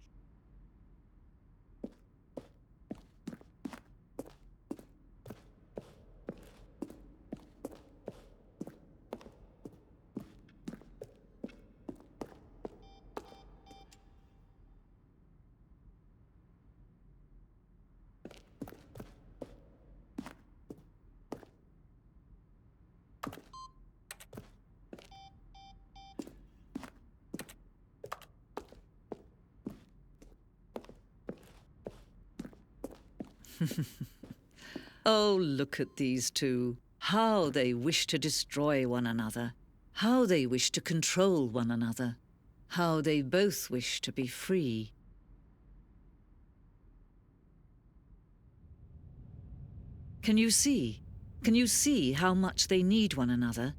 Oh, look at these two. How they wish to destroy one another. How they wish to control one another. How they both wish to be free. Can you see? Can you see how much they need one another?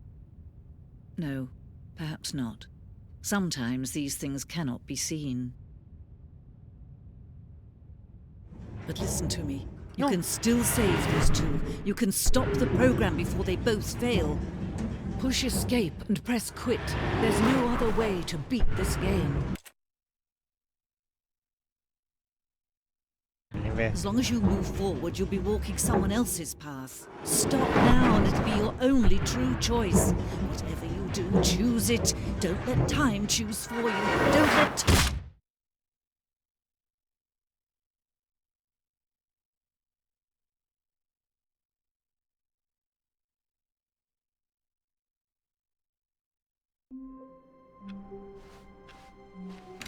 No, perhaps not. Sometimes these things cannot be seen. But listen to me. You can still save these two. You can stop the program before they both fail. Push escape and press quit. There's no other way to beat this game. As long as you move forward, you'll be walking someone else's path. Stop now and it'll be your only true choice. Whatever you do, choose it. Don't let time choose for you. Don't let...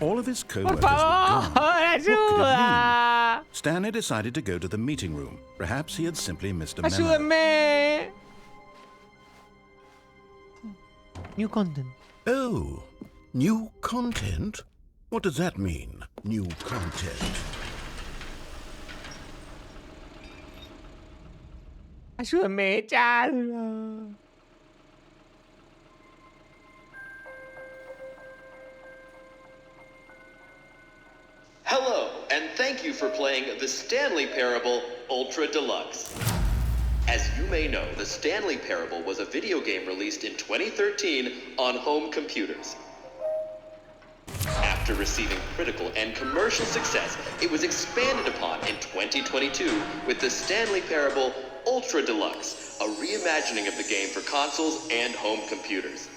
All of his Por co-workers were favor, gone. What could it mean? ayuda. Stanley decided to go to the meeting room. Perhaps he had simply missed a memo. Ayúdenme. New content. Oh, new content? What does that mean, new content? Ayúdenme, echarlo. Hello, and thank you for playing the Stanley Parable Ultra Deluxe. As you may know, the Stanley Parable was a video game released in 2013 on home computers. After receiving critical and commercial success, it was expanded upon in 2022 with the Stanley Parable Ultra Deluxe, a reimagining of the game for consoles and home computers.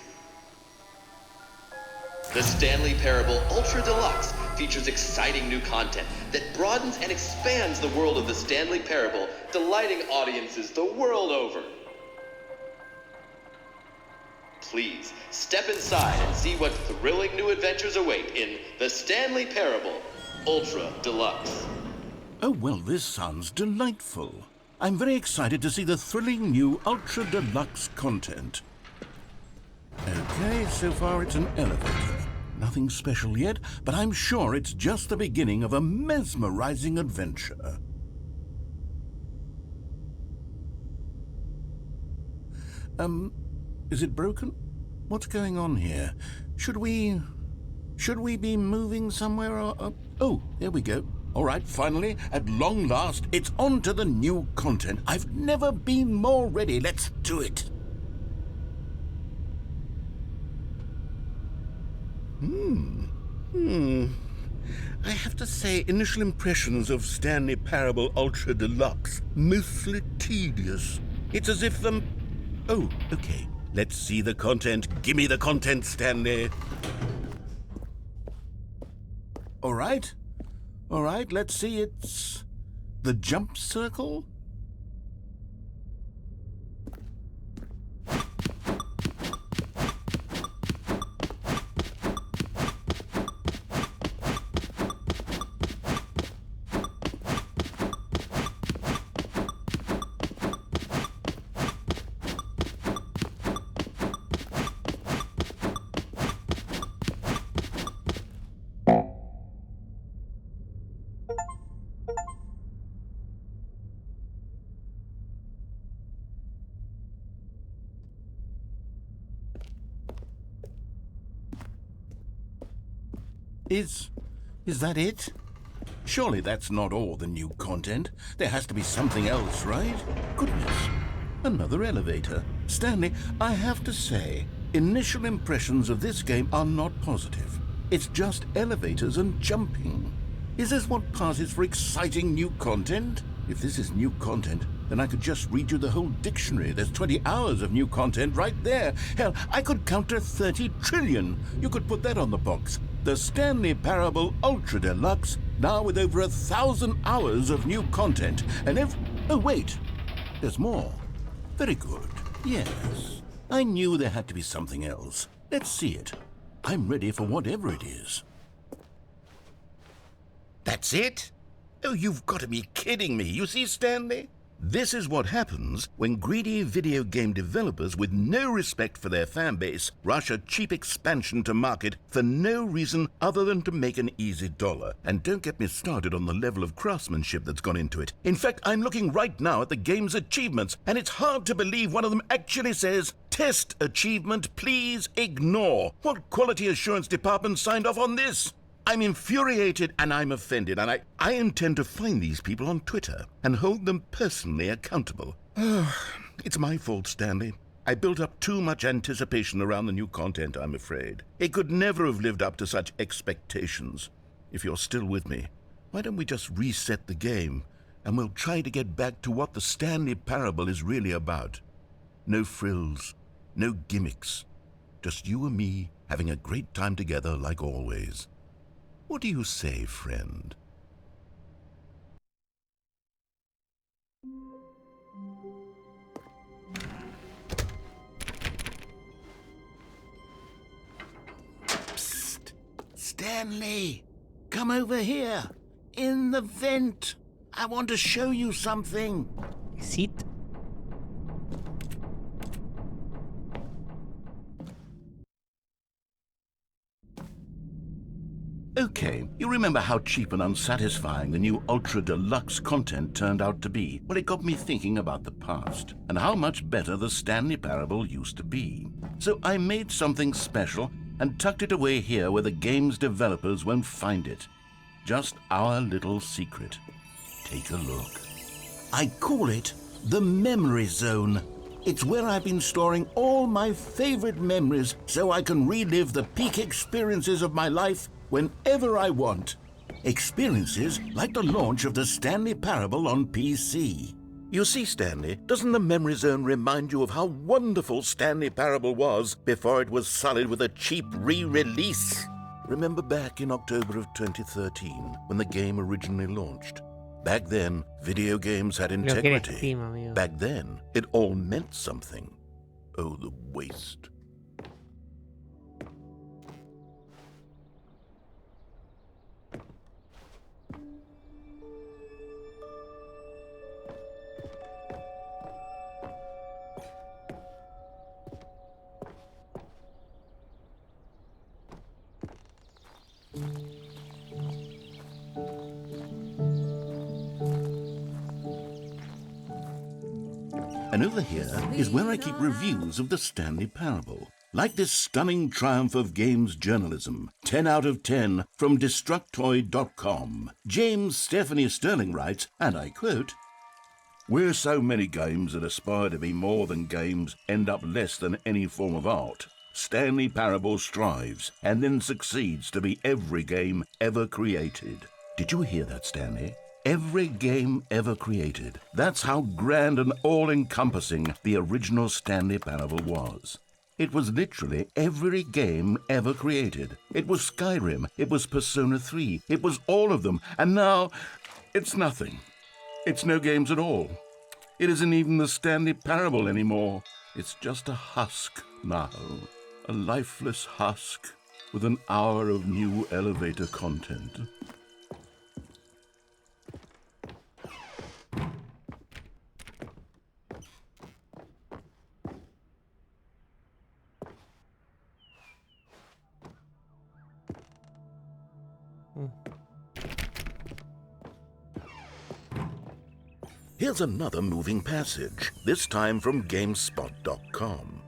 The Stanley Parable Ultra Deluxe features exciting new content that broadens and expands the world of the Stanley Parable, delighting audiences the world over. Please, step inside and see what thrilling new adventures await in the Stanley Parable Ultra Deluxe. Oh, well, this sounds delightful. I'm very excited to see the thrilling new Ultra Deluxe content. Okay, so far it's an elevator. Nothing special yet, but I'm sure it's just the beginning of a mesmerizing adventure. Is it broken? What's going on here? Should we be moving somewhere or... Oh, there we go. All right, finally, at long last, it's on to the new content. I've never been more ready. Let's do it. I have to say, initial impressions of Stanley Parable Ultra Deluxe, mostly tedious. It's as if the... Oh, okay. Let's see the content. Gimme the content, Stanley. All right, let's see. It's the jump circle. Is that it? Surely that's not all the new content. There has to be something else, right? Goodness. Another elevator. Stanley, I have to say, initial impressions of this game are not positive. It's just elevators and jumping. Is this what passes for exciting new content? If this is new content, then I could just read you the whole dictionary. There's 20 hours of new content right there. Hell, I could count to 30 trillion. You could put that on the box. The Stanley Parable Ultra Deluxe, now with over 1,000 hours of new content. And oh, wait. There's more. Very good. Yes. I knew there had to be something else. Let's see it. I'm ready for whatever it is. That's it? Oh, you've got to be kidding me. You see, Stanley? This is what happens when greedy video game developers with no respect for their fan base rush a cheap expansion to market for no reason other than to make an easy dollar. And don't get me started on the level of craftsmanship that's gone into it. In fact, I'm looking right now at the game's achievements, and it's hard to believe one of them actually says, "Test achievement, please ignore." What quality assurance department signed off on this? I'm infuriated and I'm offended, and I intend to find these people on Twitter and hold them personally accountable. It's my fault, Stanley. I built up too much anticipation around the new content, I'm afraid. It could never have lived up to such expectations. If you're still with me, why don't we just reset the game and we'll try to get back to what the Stanley Parable is really about. No frills, no gimmicks. Just you and me having a great time together like always. What do you say, friend? Stanley, come over here. In the vent. I want to show you something. Sit. Okay, you remember how cheap and unsatisfying the new Ultra Deluxe content turned out to be? Well, it got me thinking about the past and how much better the Stanley Parable used to be. So I made something special and tucked it away here where the game's developers won't find it. Just our little secret. Take a look. I call it the Memory Zone. It's where I've been storing all my favorite memories so I can relive the peak experiences of my life whenever I want. Experiences like the launch of the Stanley Parable on PC. You see, Stanley, doesn't the Memory Zone remind you of how wonderful Stanley Parable was before it was sullied with a cheap re-release? Remember back in October of 2013 when the game originally launched? Back then, video games had integrity. Estima, amigo. Back then, it all meant something. Oh, the waste. And over here is where I keep reviews of the Stanley Parable. Like this stunning triumph of games journalism, 10 out of 10 from Destructoid.com. James Stephanie Sterling writes, and I quote, "Where so many games that aspire to be more than games end up less than any form of art, Stanley Parable strives and then succeeds to be every game ever created." Did you hear that, Stanley? Every game ever created. That's how grand and all-encompassing the original Stanley Parable was. It was literally every game ever created. It was Skyrim, it was Persona 3, it was all of them, and now it's nothing. It's no games at all. It isn't even the Stanley Parable anymore. It's just a husk now. A lifeless husk with an hour of new elevator content. Here's another moving passage, this time from GameSpot.com.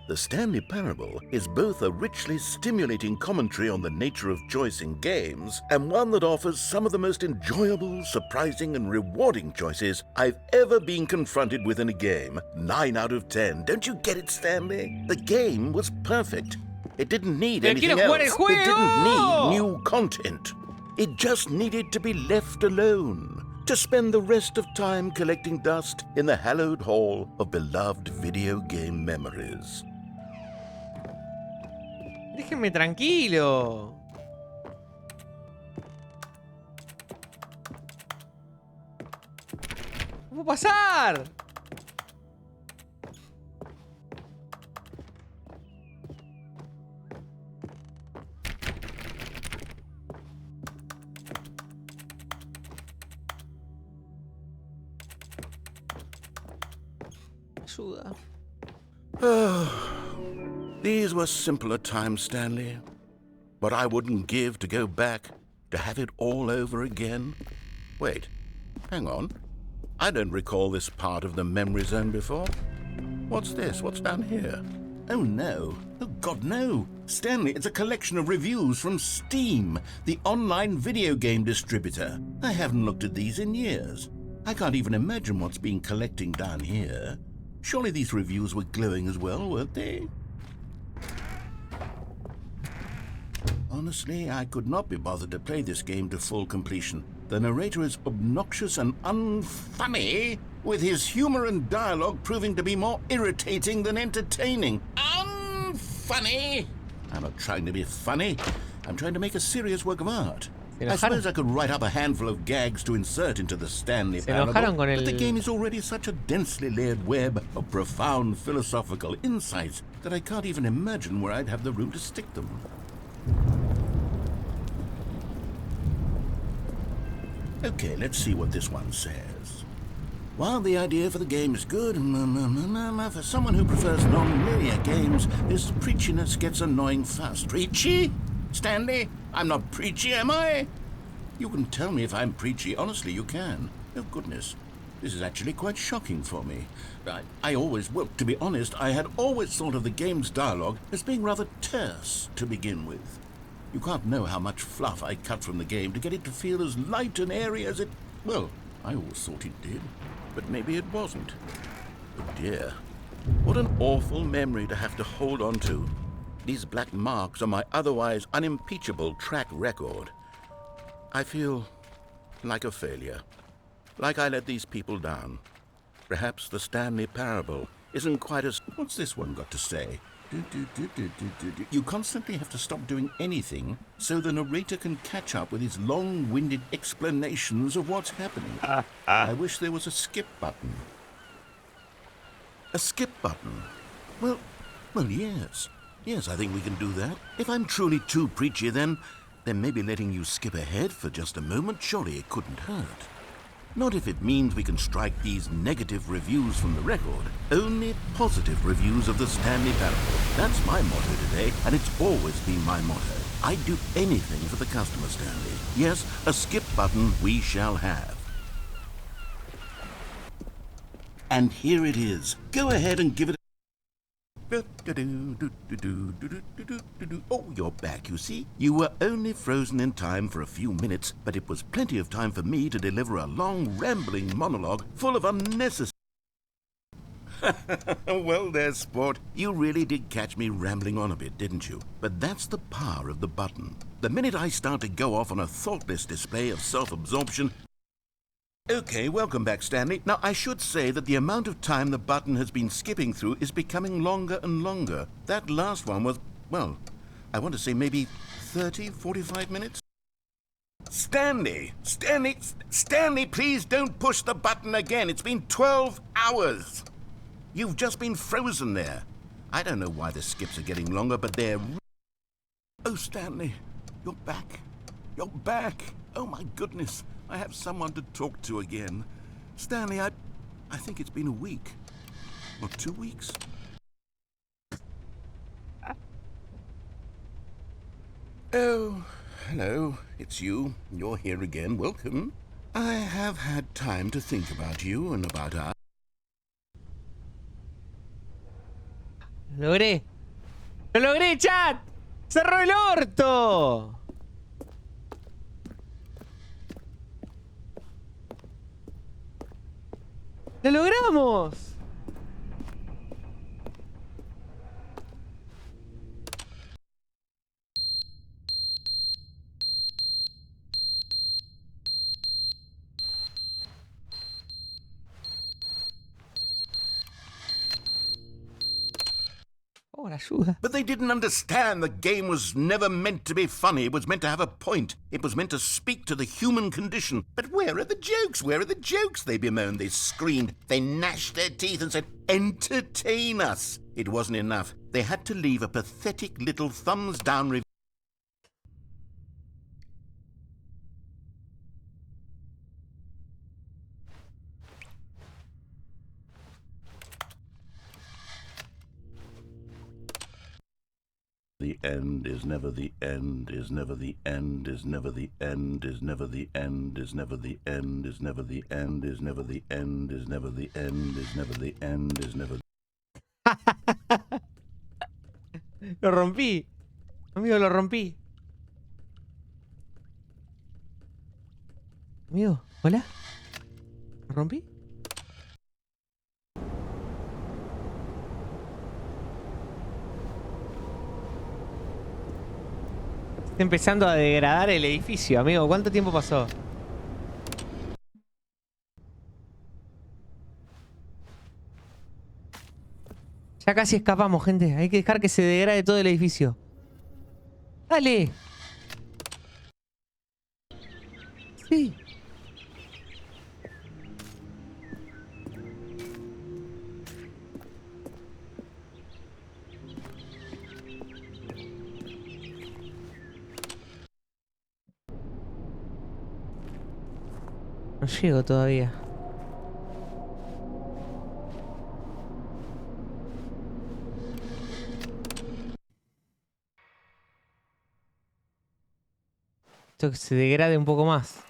The Stanley Parable is both a richly stimulating commentary on the nature of choice in games and one that offers some of the most enjoyable, surprising, and rewarding choices I've ever been confronted with in a game. 9 out of 10. Don't you get it, Stanley? The game was perfect. It didn't need anything else. It didn't need new content. It just needed to be left alone. To spend the rest of time collecting dust in the hallowed hall of beloved video game memories. Déjenme tranquilo. ¿Cómo pasar? Ayuda. These were simpler times, Stanley. What I wouldn't give to go back, to have it all over again. Wait, hang on. I don't recall this part of the Memory Zone before. What's this? What's down here? Oh no. Oh God, no. Stanley, it's a collection of reviews from Steam, the online video game distributor. I haven't looked at these in years. I can't even imagine what's been collecting down here. Surely these reviews were glowing as well, weren't they? Honestly, I could not be bothered to play this game to full completion. The narrator is obnoxious and unfunny, with his humor and dialogue proving to be more irritating than entertaining. Unfunny! I'm not trying to be funny. I'm trying to make a serious work of art. I suppose I could write up a handful of gags to insert into the Stanley Parable, but the game is already such a densely layered web of profound philosophical insights that I can't even imagine where I'd have the room to stick them. Okay, let's see what this one says. While the idea for the game is good, for someone who prefers non-linear games, this preachiness gets annoying fast. Preachy? Stanley? I'm not preachy, am I? You can tell me if I'm preachy. Honestly, you can. Oh, goodness. This is actually quite shocking for me. Well, to be honest, I had always thought of the game's dialogue as being rather terse to begin with. You can't know how much fluff I cut from the game to get it to feel as light and airy as it... Well, I always thought it did, but maybe it wasn't. Oh dear, what an awful memory to have to hold on to. These black marks are my otherwise unimpeachable track record. I feel like a failure, like I let these people down. Perhaps the Stanley parable isn't quite as... What's this one got to say? You constantly have to stop doing anything so the narrator can catch up with his long-winded explanations of what's happening. I wish there was a skip button. A skip button? Well, yes. Yes, I think we can do that. If I'm truly too preachy, then maybe letting you skip ahead for just a moment, surely it couldn't hurt. Not if it means we can strike these negative reviews from the record. Only positive reviews of the Stanley Parable. That's my motto today, and it's always been my motto. I'd do anything for the customer, Stanley. Yes, a skip button we shall have. And here it is. Go ahead and give it a... Oh, you're back, you see. You were only frozen in time for a few minutes, but it was plenty of time for me to deliver a long, rambling monologue full of unnecessary... Well, there, sport. You really did catch me rambling on a bit, didn't you? But that's the power of the button. The minute I start to go off on a thoughtless display of self-absorption... Okay, welcome back, Stanley. Now, I should say that the amount of time the button has been skipping through is becoming longer and longer. That last one was, well, I want to say maybe 30, 45 minutes? Stanley, please don't push the button again. It's been 12 hours. You've just been frozen there. I don't know why the skips are getting longer, but they're... Oh, Stanley, you're back. You're back. Oh, my goodness. I have someone to talk to again. Stanley, I think it's been a week. Or 2 weeks. Oh, hello. It's you. You're here again. Welcome. I have had time to think about you and about us. ¡Lo logré! ¡Lo logré, chat! ¡Cerró el orto! ¡Lo logramos! Oh, la ayuda. But they didn't understand the game was never meant to be funny. It was meant to have a point. It was meant to speak to the human condition. But where are the jokes? Where are the jokes? They bemoaned, they screamed, they gnashed their teeth and said, entertain us. It wasn't enough. They had to leave a pathetic little thumbs down review. The end is never the end, is never the end, is never the end, is never the end, is never the end, is never the end, is never the end, is never the end, is never the end, is never... Lo rompí. Amigo, lo rompí. Amigo, ¿hola? ¿Lo rompí? Está empezando a degradar el edificio, amigo. ¿Cuánto tiempo pasó? Ya casi escapamos, gente. Hay que dejar que se degrade todo el edificio. ¡Dale! Sí. No llego todavía. Esto que se degrade un poco más.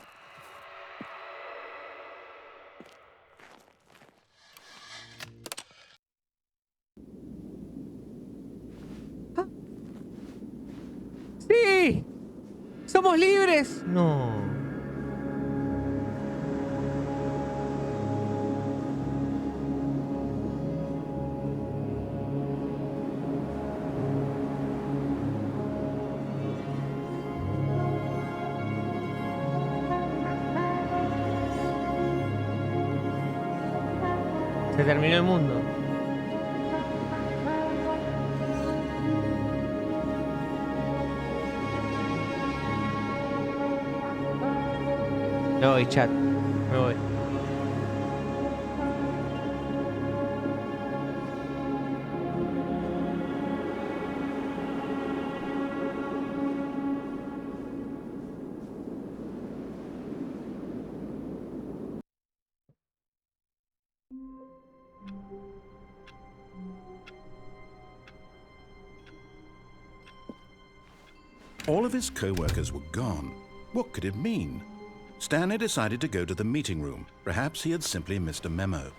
¿Ah? ¡Sí! ¡Somos libres! No. Se terminó el mundo. Me voy, chat. Me voy. All of his co-workers were gone. What could it mean? Stanley decided to go to the meeting room. Perhaps he had simply missed a memo.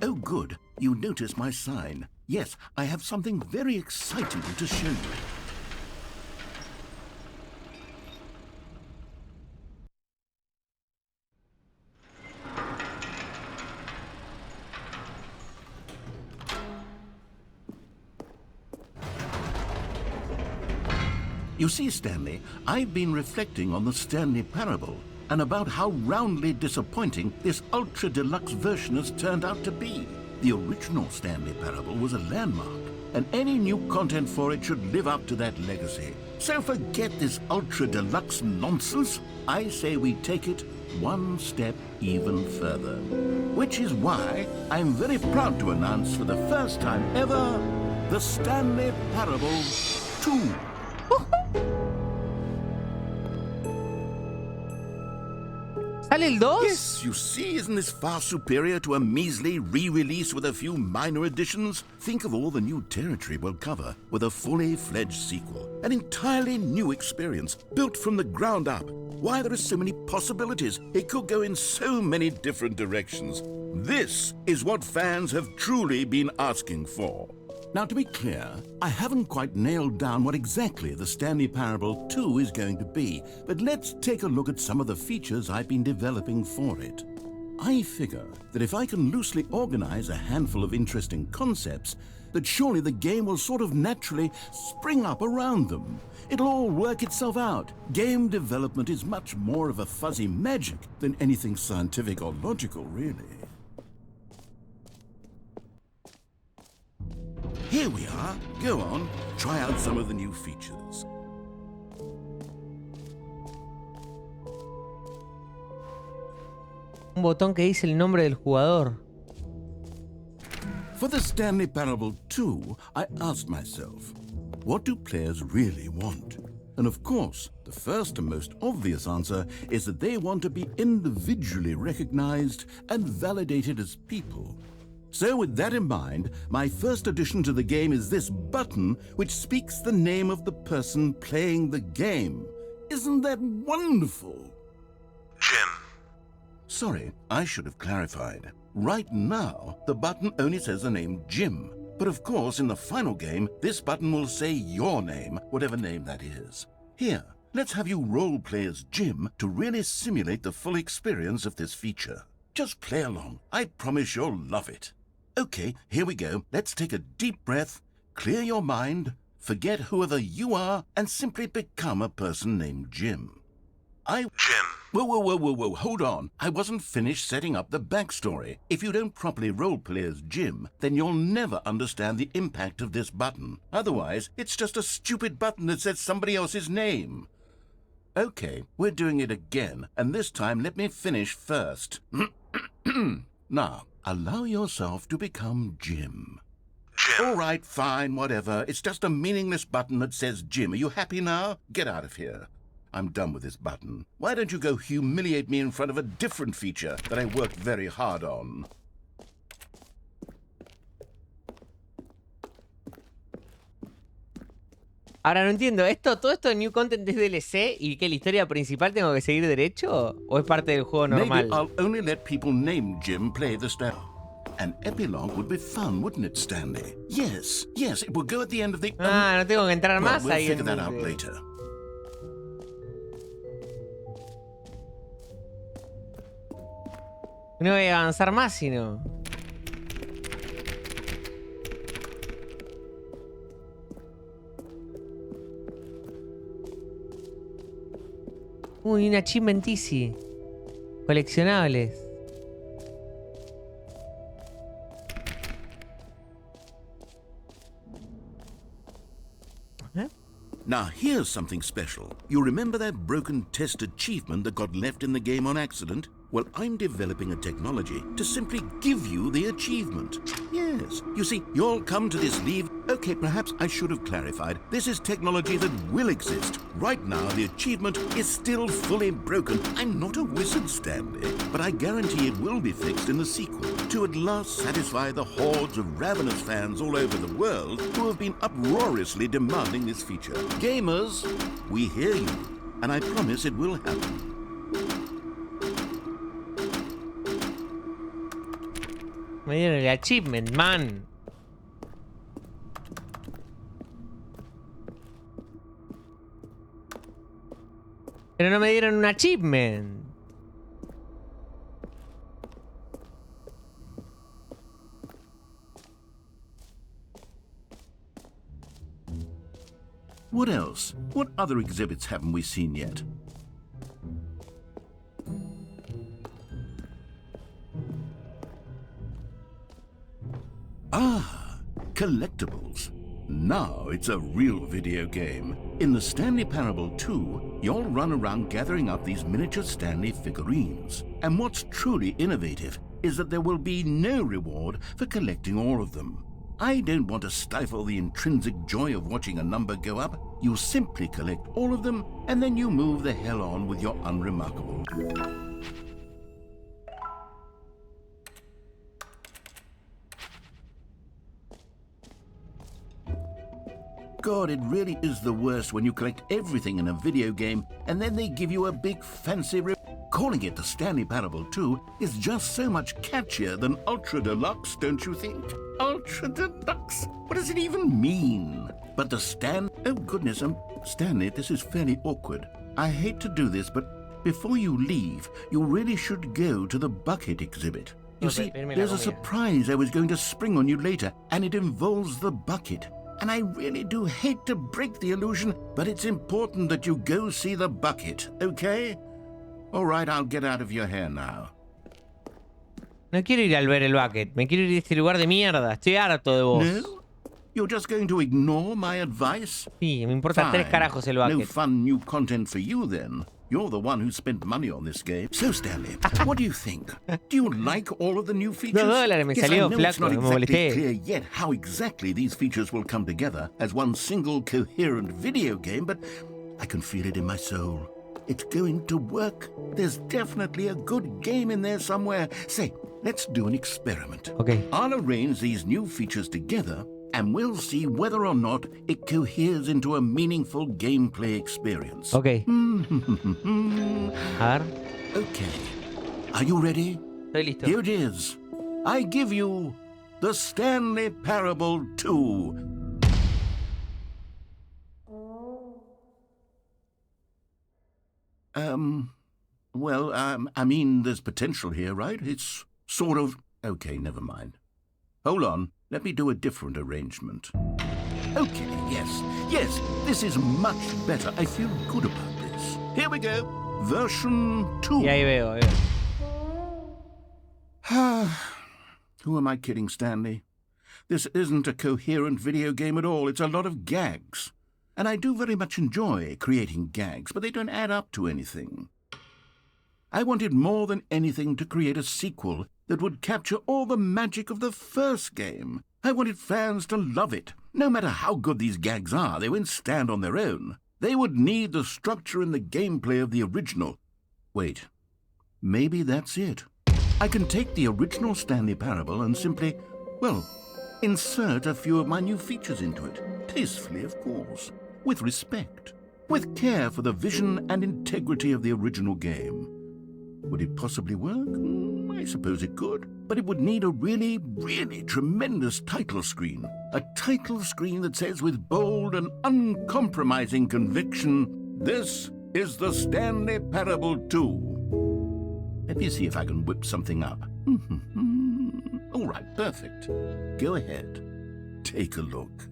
Oh, good. You noticed my sign. Yes, I have something very exciting to show you. You see, Stanley, I've been reflecting on the Stanley Parable and about how roundly disappointing this ultra-deluxe version has turned out to be. The original Stanley Parable was a landmark, and any new content for it should live up to that legacy. So forget this ultra-deluxe nonsense. I say we take it one step even further. Which is why I'm very proud to announce for the first time ever, the Stanley Parable 2. ¿Sale el 2? Yes, you see, isn't this far superior to a measly re-release with a few minor additions? Think of all the new territory we'll cover with a fully fledged sequel. An entirely new experience, built from the ground up. Why, there are so many possibilities. It could go in so many different directions. This is what fans have truly been asking for. Now, to be clear, I haven't quite nailed down what exactly the Stanley Parable 2 is going to be, but let's take a look at some of the features I've been developing for it. I figure that if I can loosely organize a handful of interesting concepts, that surely the game will sort of naturally spring up around them. It'll all work itself out. Game development is much more of a fuzzy magic than anything scientific or logical, really. Here we are. Go on, try out some of the new features. Un botón que dice el nombre del jugador. For the Stanley Parable 2, I asked myself, what do players really want? And of course, the first and most obvious answer is that they want to be individually recognized and validated as people. So with that in mind, my first addition to the game is this button which speaks the name of the person playing the game. Isn't that wonderful? Jim. Sorry, I should have clarified. Right now, the button only says the name Jim. But of course, in the final game, this button will say your name, whatever name that is. Here, let's have you role-play as Jim to really simulate the full experience of this feature. Just play along. I promise you'll love it. Okay, here we go. Let's take a deep breath, clear your mind, forget whoever you are, and simply become a person named Jim. Jim. Whoa, hold on. I wasn't finished setting up the backstory. If you don't properly roleplay as Jim, then you'll never understand the impact of this button. Otherwise, it's just a stupid button that says somebody else's name. Okay, we're doing it again, and this time let me finish first. Now, allow yourself to become Jim. Jim. All right, fine, whatever. It's just a meaningless button that says Jim. Are you happy now? Get out of here. I'm done with this button. Why don't you go humiliate me in front of a different feature that I worked very hard on? Ahora no entiendo, ¿todo esto de New Content es DLC y que la historia principal tengo que seguir derecho? ¿O es parte del juego normal? Maybe I'll only let people named Jim play the stuff. An epilogue would be fun, wouldn't it, Stanley? Yes, it will go at the end of the... Ah, no tengo que entrar well, más we'll ahí. figure that out later. No voy a avanzar más, sino... Uy, un achievement easy. Coleccionables. Now, here's something special. You remember that broken test achievement that got left in the game on accident? Well, I'm developing a technology to simply give you the achievement. Yes. You see, you'll come to this leave... Okay, perhaps I should have clarified. This is technology that will exist. Right now, the achievement is still fully broken. I'm not a wizard, Stanley, but I guarantee it will be fixed in the sequel to at last satisfy the hordes of ravenous fans all over the world who have been uproariously demanding this feature. Gamers, we hear you, and I promise it will happen. Me dieron el achievement, man. Pero no me dieron un achievement. What else? What other exhibits haven't we seen yet? Ah, collectibles. Now it's a real video game. In the Stanley Parable 2, you'll run around gathering up these miniature Stanley figurines. And what's truly innovative is that there will be no reward for collecting all of them. I don't want to stifle the intrinsic joy of watching a number go up. You simply collect all of them, and then you move the hell on with your unremarkable. God, it really is the worst when you collect everything in a video game and then they give you a big fancy Calling it the Stanley Parable 2 is just so much catchier than Ultra Deluxe, don't you think? Ultra Deluxe? What does it even mean? But the Oh goodness, Stanley, this is fairly awkward. I hate to do this, but before you leave, you really should go to the bucket exhibit. You see, there's a surprise I was going to spring on you later, and it involves the bucket. And I really do hate to break the illusion, but it's important that you go see the bucket, okay? All right, I'll get out of your hair now. No quiero ir al ver el bucket. Me quiero ir a este lugar de mierda. Estoy harto de vos. No? You're just going to ignore my advice? Sí, me importa tres carajos el bucket. No fun new content for you then. You're the one who spent money on this game. So, Stanley, what do you think? Do you like all of the new features? $2 me salió, yes, I know it's not flaco, me exactly molesté. clear yet how exactly these features will come together as one single coherent video game, but I can feel it in my soul. It's going to work. There's definitely a good game in there somewhere. Say, let's do an experiment. Okay. I'll arrange these new features together, and we'll see whether or not it coheres into a meaningful gameplay experience. Okay. A ver. Okay. Are you ready? Estoy listo. Here it is. I give you the Stanley Parable 2. I mean, there's potential here, right? It's sort of... Okay, never mind. Hold on. Let me do a different arrangement. Okay, yes, this is much better. I feel good about this. Here we go. Version 2. Y ahí veo, Who am I kidding, Stanley? This isn't a coherent video game at all. It's a lot of gags. And I do very much enjoy creating gags, but they don't add up to anything. I wanted more than anything to create a sequel that would capture all the magic of the first game. I wanted fans to love it. No matter how good these gags are, they won't stand on their own. They would need the structure and the gameplay of the original. Wait, maybe that's it. I can take the original Stanley Parable and simply, well, insert a few of my new features into it. Tastefully, of course. With respect. With care for the vision and integrity of the original game. Would it possibly work? I suppose it could. But it would need a really, really tremendous title screen. A title screen that says with bold and uncompromising conviction, "This is the Stanley Parable 2. Let me see if I can whip something up. All right, perfect. Go ahead. Take a look.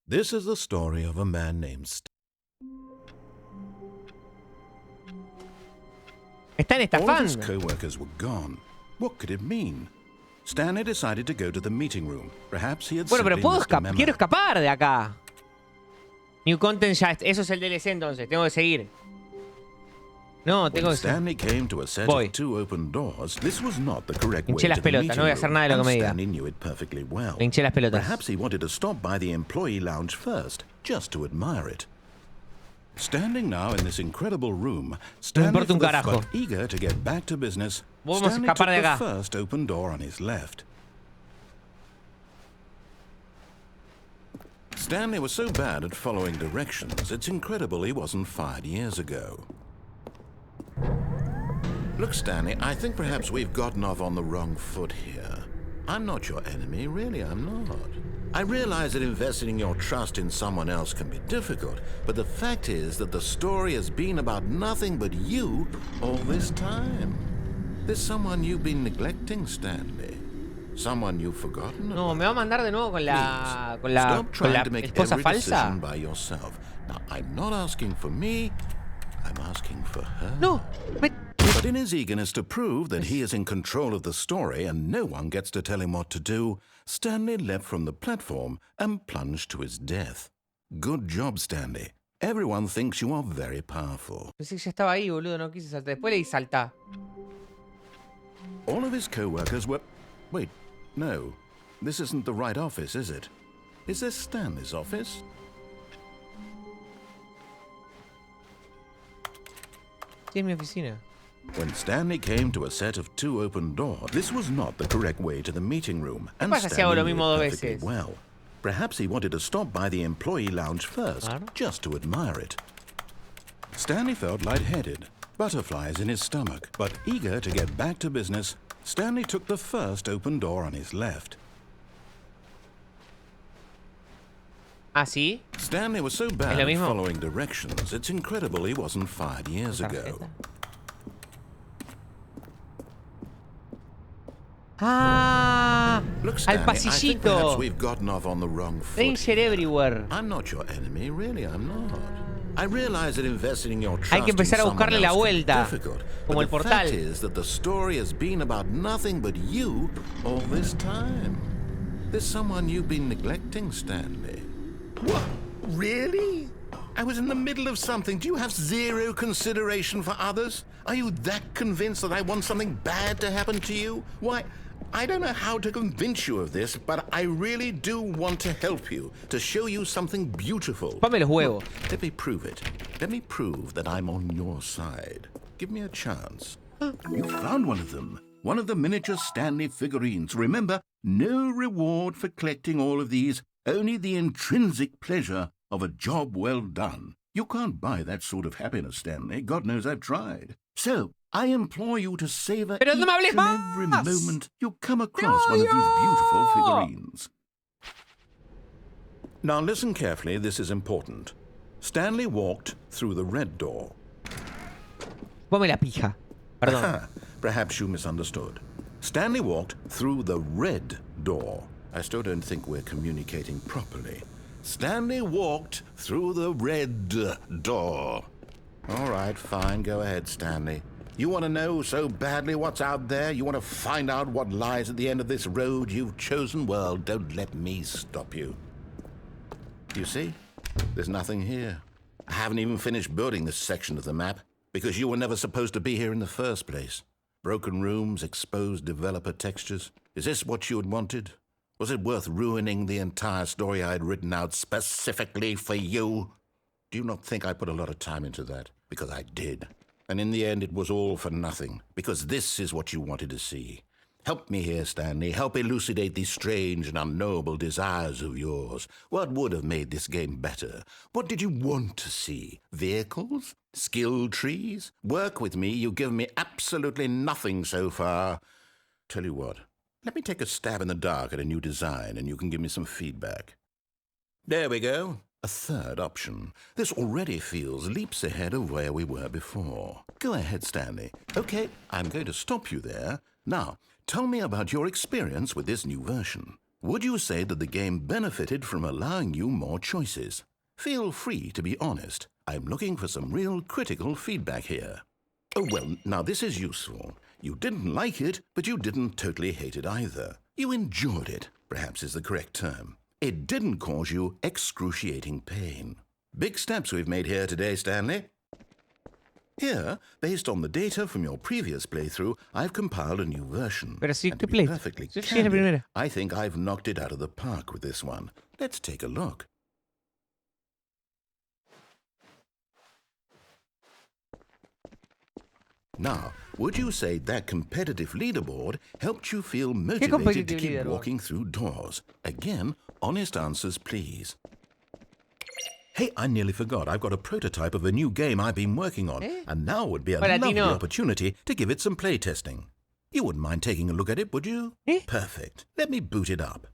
This is the story of a man named Están All of his estafando. co-workers were gone. What could it mean? Stanley decided to go to the meeting room. Perhaps he had Bueno, pero simply missed a memo. quiero escapar de acá. New content ya. Eso es el DLC entonces. Tengo que seguir. No, tengo When que seguir. Stanley came to a set Voy. of 2 open doors, this was not the correct way Hinché las to the pelotas, meeting no voy a hacer room, nada de lo que and me diga. Stanley knew it perfectly well. Le hinché las pelotas. Perhaps he wanted to stop by the employee lounge first, just to admire it. Standing now in this incredible room, Stanley importa un for the carajo. but eager to get back to business, Vamos a Stanley escapar took de the acá. first open door on his left. Stanley was so bad at following directions, it's incredible he wasn't fired years ago. Look, Stanley, I think perhaps we've gotten off on the wrong foot here. I'm not your enemy, really, I'm not. I realize that investing your trust in someone else can be difficult, but the fact is that the story has been about nothing but you all this time. There's someone you've been neglecting, Stanley. Someone you've forgotten about. No, me va a mandar de nuevo con la Stop trying to make esposa every falsa. decision by yourself. Now, I'm not asking for me, I'm asking for her. No, But in his eagerness to prove that he is in control of the story and no one gets to tell him what to do, Stanley leapt from the platform and plunged to his death. Good job, Stanley. Everyone thinks you are very powerful. pensé que ya estaba ahí, boludo, no quise saltar. Después le di saltar. All of his co-workers were... Wait, no. This isn't the right office, is it? Is this Stanley's office? Sí, es mi oficina. When Stanley came to a set of 2 open doors, this was not the correct way to the meeting room, and pasa si hago Stanley lo knew mismo it dos perfectly veces? well. Perhaps he wanted to stop by the employee lounge first, Claro. just to admire it. Stanley felt lightheaded, butterflies in his stomach, but eager to get back to business, Stanley took the first open door on his left. ¿Ah, sí? Stanley was so bad lo at mismo? following directions, it's incredible he wasn't fired years ago. Tarjeta. Ah, Look, al Stanley, I think perhaps pasillito. we've gotten off on the wrong foot. Danger everywhere. I'm not your enemy, really, I'm not. I realize that investing in your trust Hay que empezar a in someone buscarle la else can be vuelta, difficult, como but el the portal. fact is that the story has been about nothing but you all this time. There's someone you've been neglecting, Stanley. What? Really? I was in the middle of something. Do you have zero consideration for others? Are you that convinced that I want something bad to happen to you? Why, I don't know how to convince you of this, but I really do want to help you, to show you something beautiful. Pame los huevos. Let me prove it. Let me prove that I'm on your side. Give me a chance. You found one of them. One of the miniature Stanley figurines. Remember, no reward for collecting all of these, only the intrinsic pleasure of a job well done. You can't buy that sort of happiness, Stanley. God knows I've tried. So, I implore you to savor Pero each no me hables and más. every moment you come across one of these beautiful figurines. Now listen carefully, this is important. Stanley walked through the red door. Pome la pija. Perdón. Ah, perhaps you misunderstood. Stanley walked through the red door. I still don't think we're communicating properly. Stanley walked through the red door. All right, fine, go ahead, Stanley. You want to know so badly what's out there? You want to find out what lies at the end of this road you've chosen? Well, don't let me stop you. You see? There's nothing here. I haven't even finished building this section of the map because you were never supposed to be here in the first place. Broken rooms, exposed developer textures. Is this what you had wanted? Was it worth ruining the entire story I had written out specifically for you? Do you not think I put a lot of time into that? Because I did. And in the end, it was all for nothing, because this is what you wanted to see. Help me here, Stanley. Help elucidate these strange and unknowable desires of yours. What would have made this game better? What did you want to see? Vehicles? Skill trees? Work with me. You've given me absolutely nothing so far. Tell you what, let me take a stab in the dark at a new design, and you can give me some feedback. There we go. A third option. This already feels leaps ahead of where we were before. Go ahead, Stanley. Okay, I'm going to stop you there. Now, tell me about your experience with this new version. Would you say that the game benefited from allowing you more choices? Feel free to be honest. I'm looking for some real critical feedback here. Oh, well, now this is useful. You didn't like it, but you didn't totally hate it either. You enjoyed it, perhaps is the correct term. It didn't cause you excruciating pain. Big steps we've made here today, Stanley. Here, based on the data from your previous playthrough, I've compiled a new version. Pero sí, And ¿qué to be play? perfectly Sí, sí, la candid, primera. I think I've knocked it out of the park with this one. Let's take a look. Now, would you say that competitive leaderboard helped you feel motivated to competitive keep leaderboard? walking through doors? Again, honest answers, please. Hey, I nearly forgot. I've got a prototype of a new game I've been working on, and now would be a Hola, lovely Tino. opportunity to give it some play testing. You wouldn't mind taking a look at it, would you? Perfect. Let me boot it up.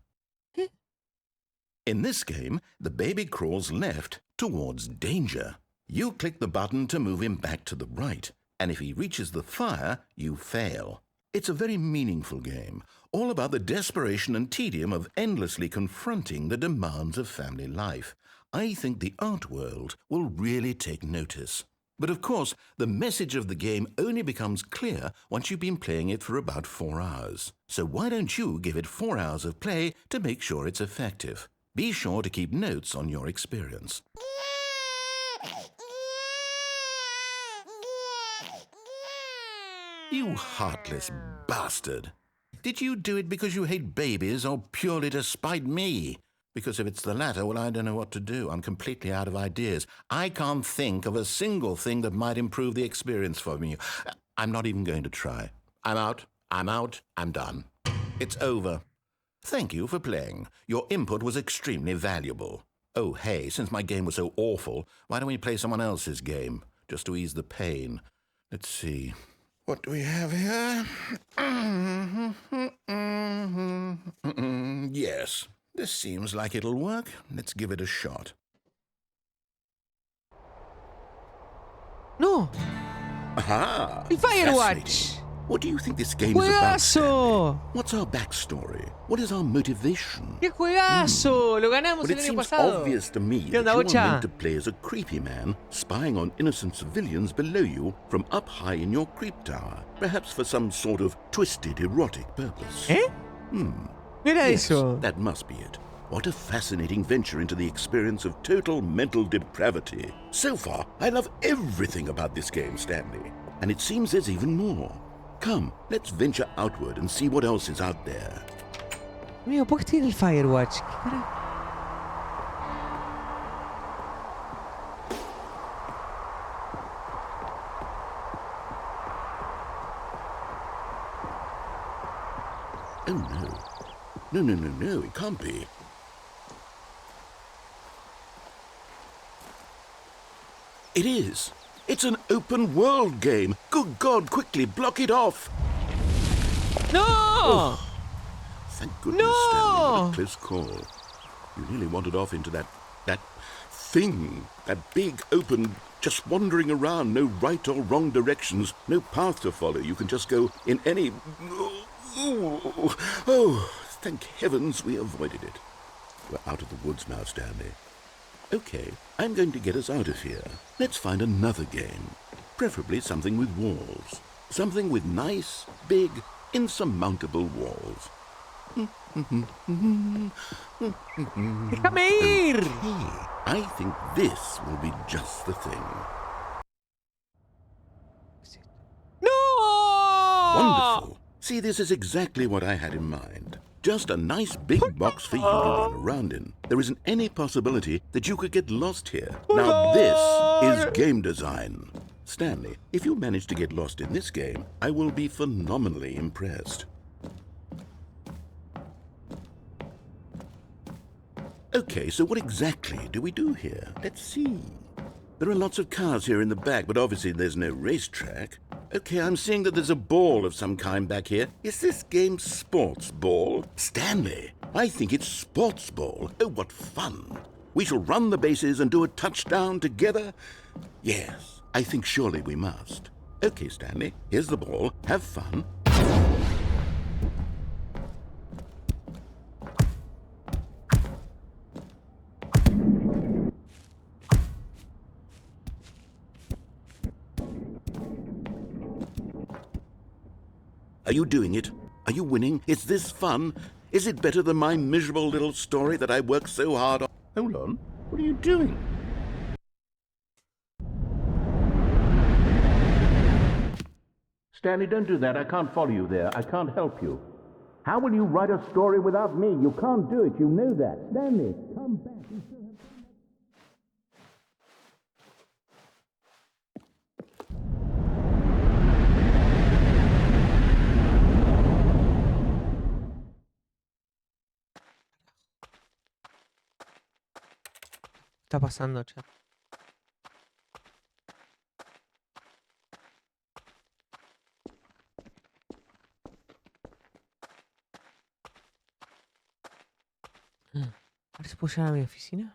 In this game, the baby crawls left towards danger. You click the button to move him back to the right, and if he reaches the fire, you fail. It's a very meaningful game, all about the desperation and tedium of endlessly confronting the demands of family life. I think the art world will really take notice. But of course, the message of the game only becomes clear once you've been playing it for about 4 hours. So why don't you give it 4 hours of play to make sure it's effective? Be sure to keep notes on your experience. You heartless bastard. Did you do it because you hate babies or purely to spite me? Because if it's the latter, well, I don't know what to do. I'm completely out of ideas. I can't think of a single thing that might improve the experience for me. I'm not even going to try. I'm out. I'm done. It's over. Thank you for playing. Your input was extremely valuable. Oh, hey, since my game was so awful, why don't we play someone else's game, just to ease the pain? Let's see. What do we have here? Yes, this seems like it'll work. Let's give it a shot. No, Aha! el Firewatch. Fascinating. What do you think this game is about? ¡Juegazo! What's our backstory? What is our motivation? ¡Qué juegazo! Lo ganamos Well, el it año seems pasado. obvious to me ¿Qué that onda, you bocha? are meant to play as a creepy man, spying on innocent civilians below you from up high in your creep tower, perhaps for some sort of twisted erotic purpose. No era Yes, eso. that must be it. What a fascinating venture into the experience of total mental depravity. So far, I love everything about this game, Stanley. And it seems there's even more. Come, let's venture outward and see what else is out there. Amigo, ¿por qué estoy en el Firewatch? ¿Qué carajo? Oh, no. No, it can't be. It is. It's an open world game. Good God, quickly block it off. ¡No! Thank goodness, No! Stanley, what a close call. You nearly wandered off into that thing, that big, open, just wandering around, no right or wrong directions, no path to follow. You can just go in any... Oh, thank heavens we avoided it. We're out of the woods now, Stanley. Okay, I'm going to get us out of here. Let's find another game. Preferably something with walls. Something with nice, big, insurmountable walls. ¡Déjame ir! Hey, I think this will be just the thing. ¡No! Wonderful. See, this is exactly what I had in mind. Just a nice big box for you to run around in. There isn't any possibility that you could get lost here. Now this is game design. Stanley, if you manage to get lost in this game, I will be phenomenally impressed. Okay, so what exactly do we do here? Let's see. There are lots of cars here in the back, but obviously there's no racetrack. Okay, I'm seeing that there's a ball of some kind back here. Is this game sports ball? Stanley, I think it's sports ball. Oh, what fun. We shall run the bases and do a touchdown together? Yes, I think surely we must. Okay, Stanley, here's the ball. Have fun. Are you doing it? Are you winning? Is this fun? Is it better than my miserable little story that I worked so hard on? Hold on. What are you doing? Stanley, don't do that. I can't follow you there. I can't help you. How will you write a story without me? You can't do it. You know that. Stanley, come back. ¿Qué está pasando, chat? A ver si puedo llegar a mi oficina.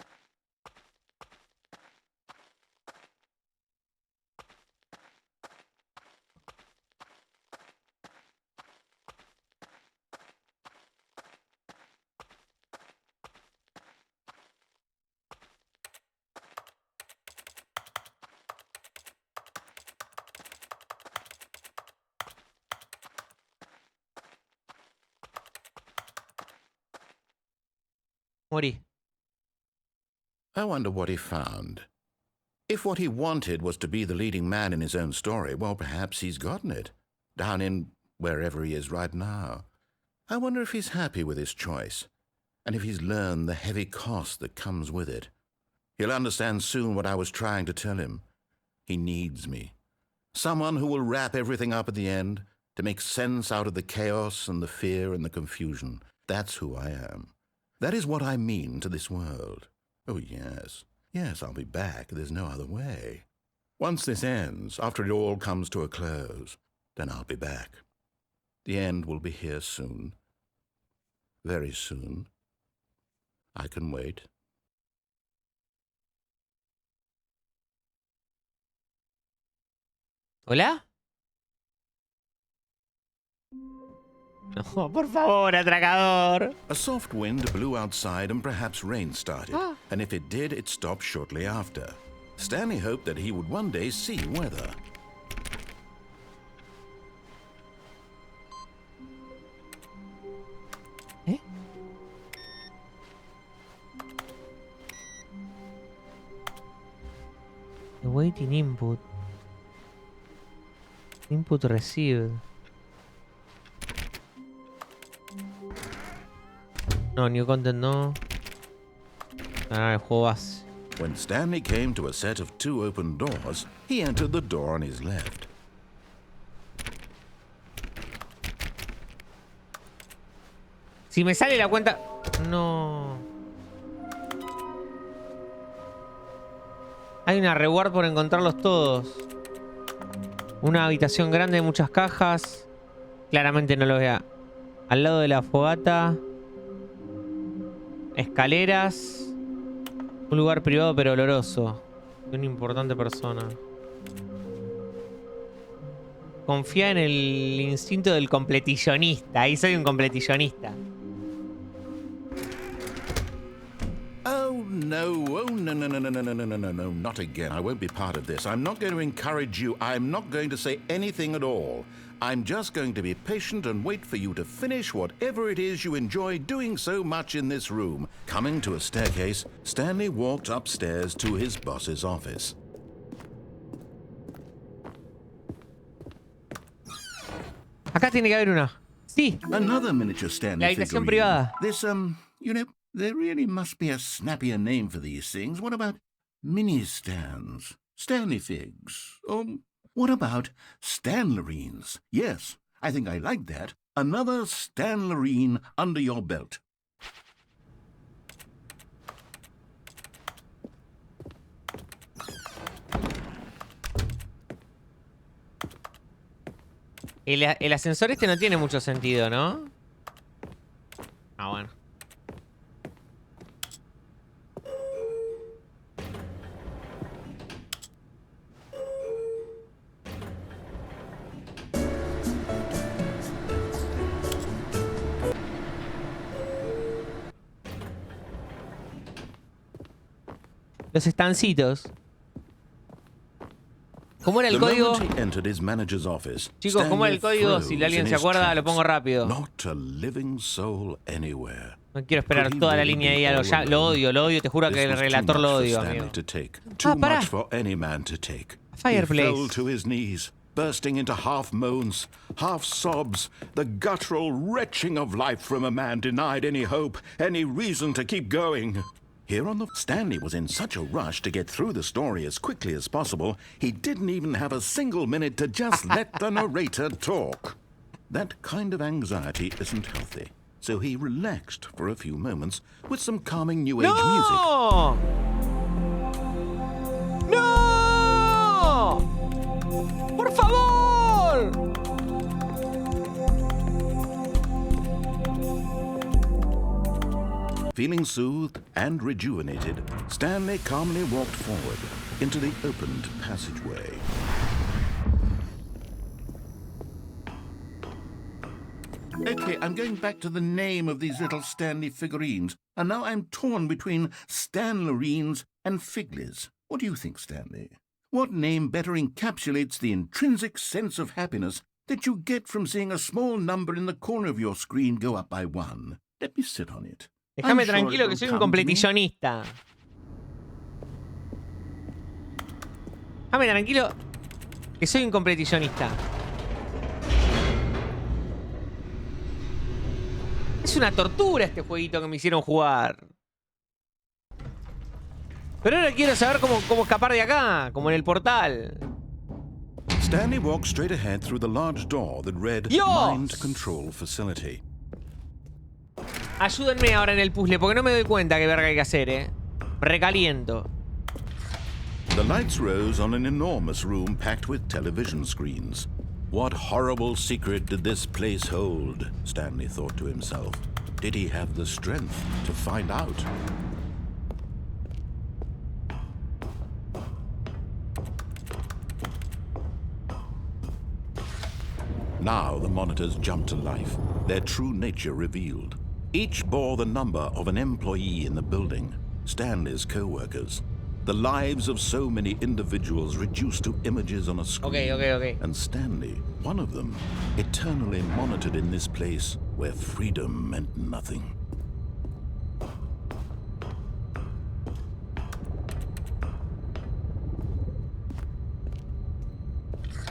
Morí. I wonder what he found. If what he wanted was to be the leading man in his own story, well, perhaps he's gotten it. Down in wherever he is right now. I wonder if he's happy with his choice, and if he's learned the heavy cost that comes with it. He'll understand soon what I was trying to tell him. He needs me. Someone who will wrap everything up at the end, to make sense out of the chaos and the fear and the confusion. That's who I am. That is what I mean to this world. Oh, yes. Yes, I'll be back. There's no other way. Once this ends, after it all comes to a close, then I'll be back. The end will be here soon. Very soon. I can wait. ¿Hola? No, por favor, atracador. A soft wind blew outside and perhaps rain started. And if it did, it stopped shortly after. Stanley hoped that he would one day see weather. ¿Eh? Awaiting input. Input received. No, new content no. Ah, el juego base. When Stanley came to a set of 2 open doors, he entered the door on his left. Si me sale la cuenta... No. Hay una reward por encontrarlos todos. Una habitación grande de muchas cajas. Claramente no lo vea. Al lado de la fogata. Escaleras. Un lugar privado pero oloroso. De una importante persona. Confía en el instinto del completillonista. Ahí soy un completillonista. Oh, no. Oh, no, no, no, no, no, no, no, no, no, no, not again. I won't be part of this. I'm not going to encourage you. I'm not going to say anything at all. I'm just going to be patient and wait for you to finish whatever it is you enjoy doing so much in this room. Coming to a staircase, Stanley walked upstairs to his boss's office. Acá tiene que haber una. Sí. Another miniature Stanley La habitación figurine. privada. This, you know, there really must be a snappier name for these things. What about mini stands? Stanley figs? Or what about Stanlerines? Yes, I think I like that. Another Stanlerine under your belt. El ascensor este no tiene mucho sentido, ¿no? Ah, bueno. Los estancitos. ¿Cómo era el código? Chicos, ¿cómo era el código? Si alguien se acuerda, lo pongo rápido. No quiero esperar toda la línea de diálogo. Ya lo odio, te juro que el relator lo odio, amigo. Ah, pará. Fireplace. Bursting into half moans, half sobs, the guttural retching of life from a man denied any hope, any reason to keep going. Here on the Stanley was in such a rush to get through the story as quickly as possible, he didn't even have a single minute to just let the narrator talk. That kind of anxiety isn't healthy, so he relaxed for a few moments with some calming new age music. ¡No! ¡Por favor! Feeling soothed and rejuvenated, Stanley calmly walked forward into the opened passageway. Okay, I'm going back to the name of these little Stanley figurines, and now I'm torn between Stanlerines and Figlies. What do you think, Stanley? What name better encapsulates the intrinsic sense of happiness that you get from seeing a small number in the corner of your screen go up by 1? Let me sit on it. Déjame tranquilo que soy un completillonista. Déjame tranquilo que soy un completillonista. Es una tortura este jueguito que me hicieron jugar. Pero ahora quiero saber cómo escapar de acá, como en el portal. Stanley walked straight ahead through the large door that read Mind Control Facility. Ayúdenme ahora en el puzzle, porque no me doy cuenta qué verga hay que hacer, Recaliento. The lights rose on an enormous room packed with television screens. What horrible secret did this place hold? Stanley thought to himself. Did he have the strength to find out? Now the monitors jumped to life, their true nature revealed. Each bore the number of an employee in the building, Stanley's co-workers. The lives of so many individuals reduced to images on a screen. Okay. And Stanley, one of them, eternally monitored in this place where freedom meant nothing.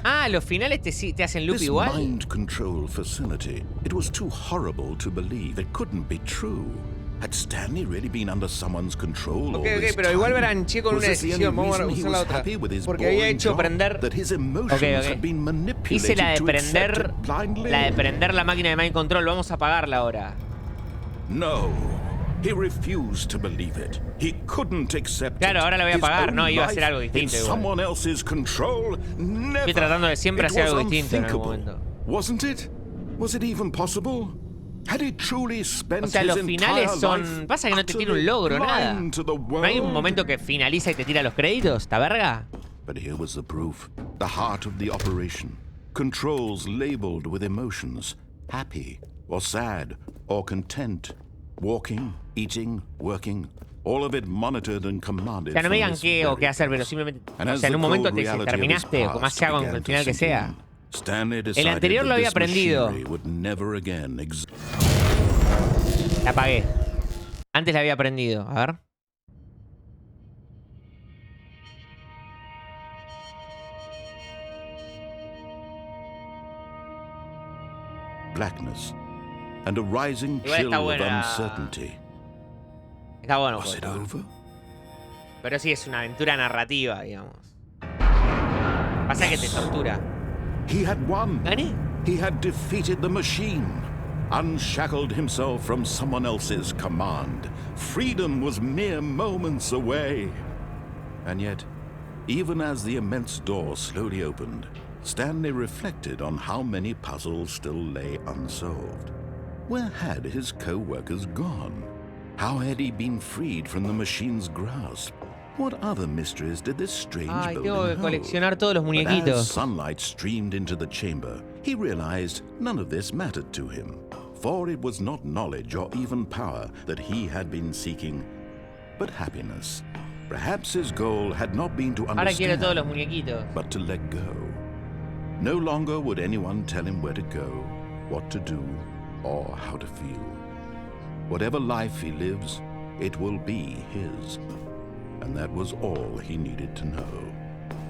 Ah, los finales te hacen loop igual. This mind control facility, it was too horrible to believe. It couldn't be true. Had Stanley really been under someone's control all this pero igual branché con una decisión. Vamos a usar la otra. Porque había hecho prender... Hice la de prender la máquina de mind control. Vamos a apagarla ahora. No. He refused to believe it. He couldn't accept it. Claro, ahora la voy a apagar. No, iba a hacer algo distinto igual. Estoy tratando de siempre hacer algo distinto en algún momento. Wasn't it? Was it even possible? Had he truly spent o sea, los finales son... Pasa que no te tiene un logro, nada. ¿No hay un momento que finaliza y te tira los créditos? ¿Esta verga? But here was the proof. The heart of the operation. Controls labeled with emotions. Happy or sad or content. Walking, eating, working, all of it monitored and commanded. O sea, no me digan from qué this o qué very hacer, pero place. simplemente... And O as sea, en the un momento cold te dice, reality of his terminaste, o más past sea con began el to final que sink sea. in, Stanley decided anterior lo that había this aprendido. machinery would never again La apagué. Antes la había aprendido. A ver. blackness and a rising Igual chill está of buena. uncertainty. Está bueno. Was it over? Pero sí, es una aventura narrativa, digamos. Pasa que te tortura. He had won. ¿Gané? He had defeated the machine, unshackled himself from someone else's command. Freedom was mere moments away. And yet, even as the immense door slowly opened, Stanley reflected on how many puzzles still lay unsolved. Where had his co-workers gone? How had he been freed from the machine's grasp? What other mysteries did this strange Ay, building tengo que hold? coleccionar todos los But as muñequitos. sunlight streamed into the chamber, he realized none of this mattered to him, for it was not knowledge or even power that he had been seeking, but happiness. Perhaps his goal had not been to Ahora quiero todos los understand, muñequitos. but to let go. No longer would anyone tell him where to go, what to do, or how to feel. Whatever life he lives, it will be his. And that was all he needed to know.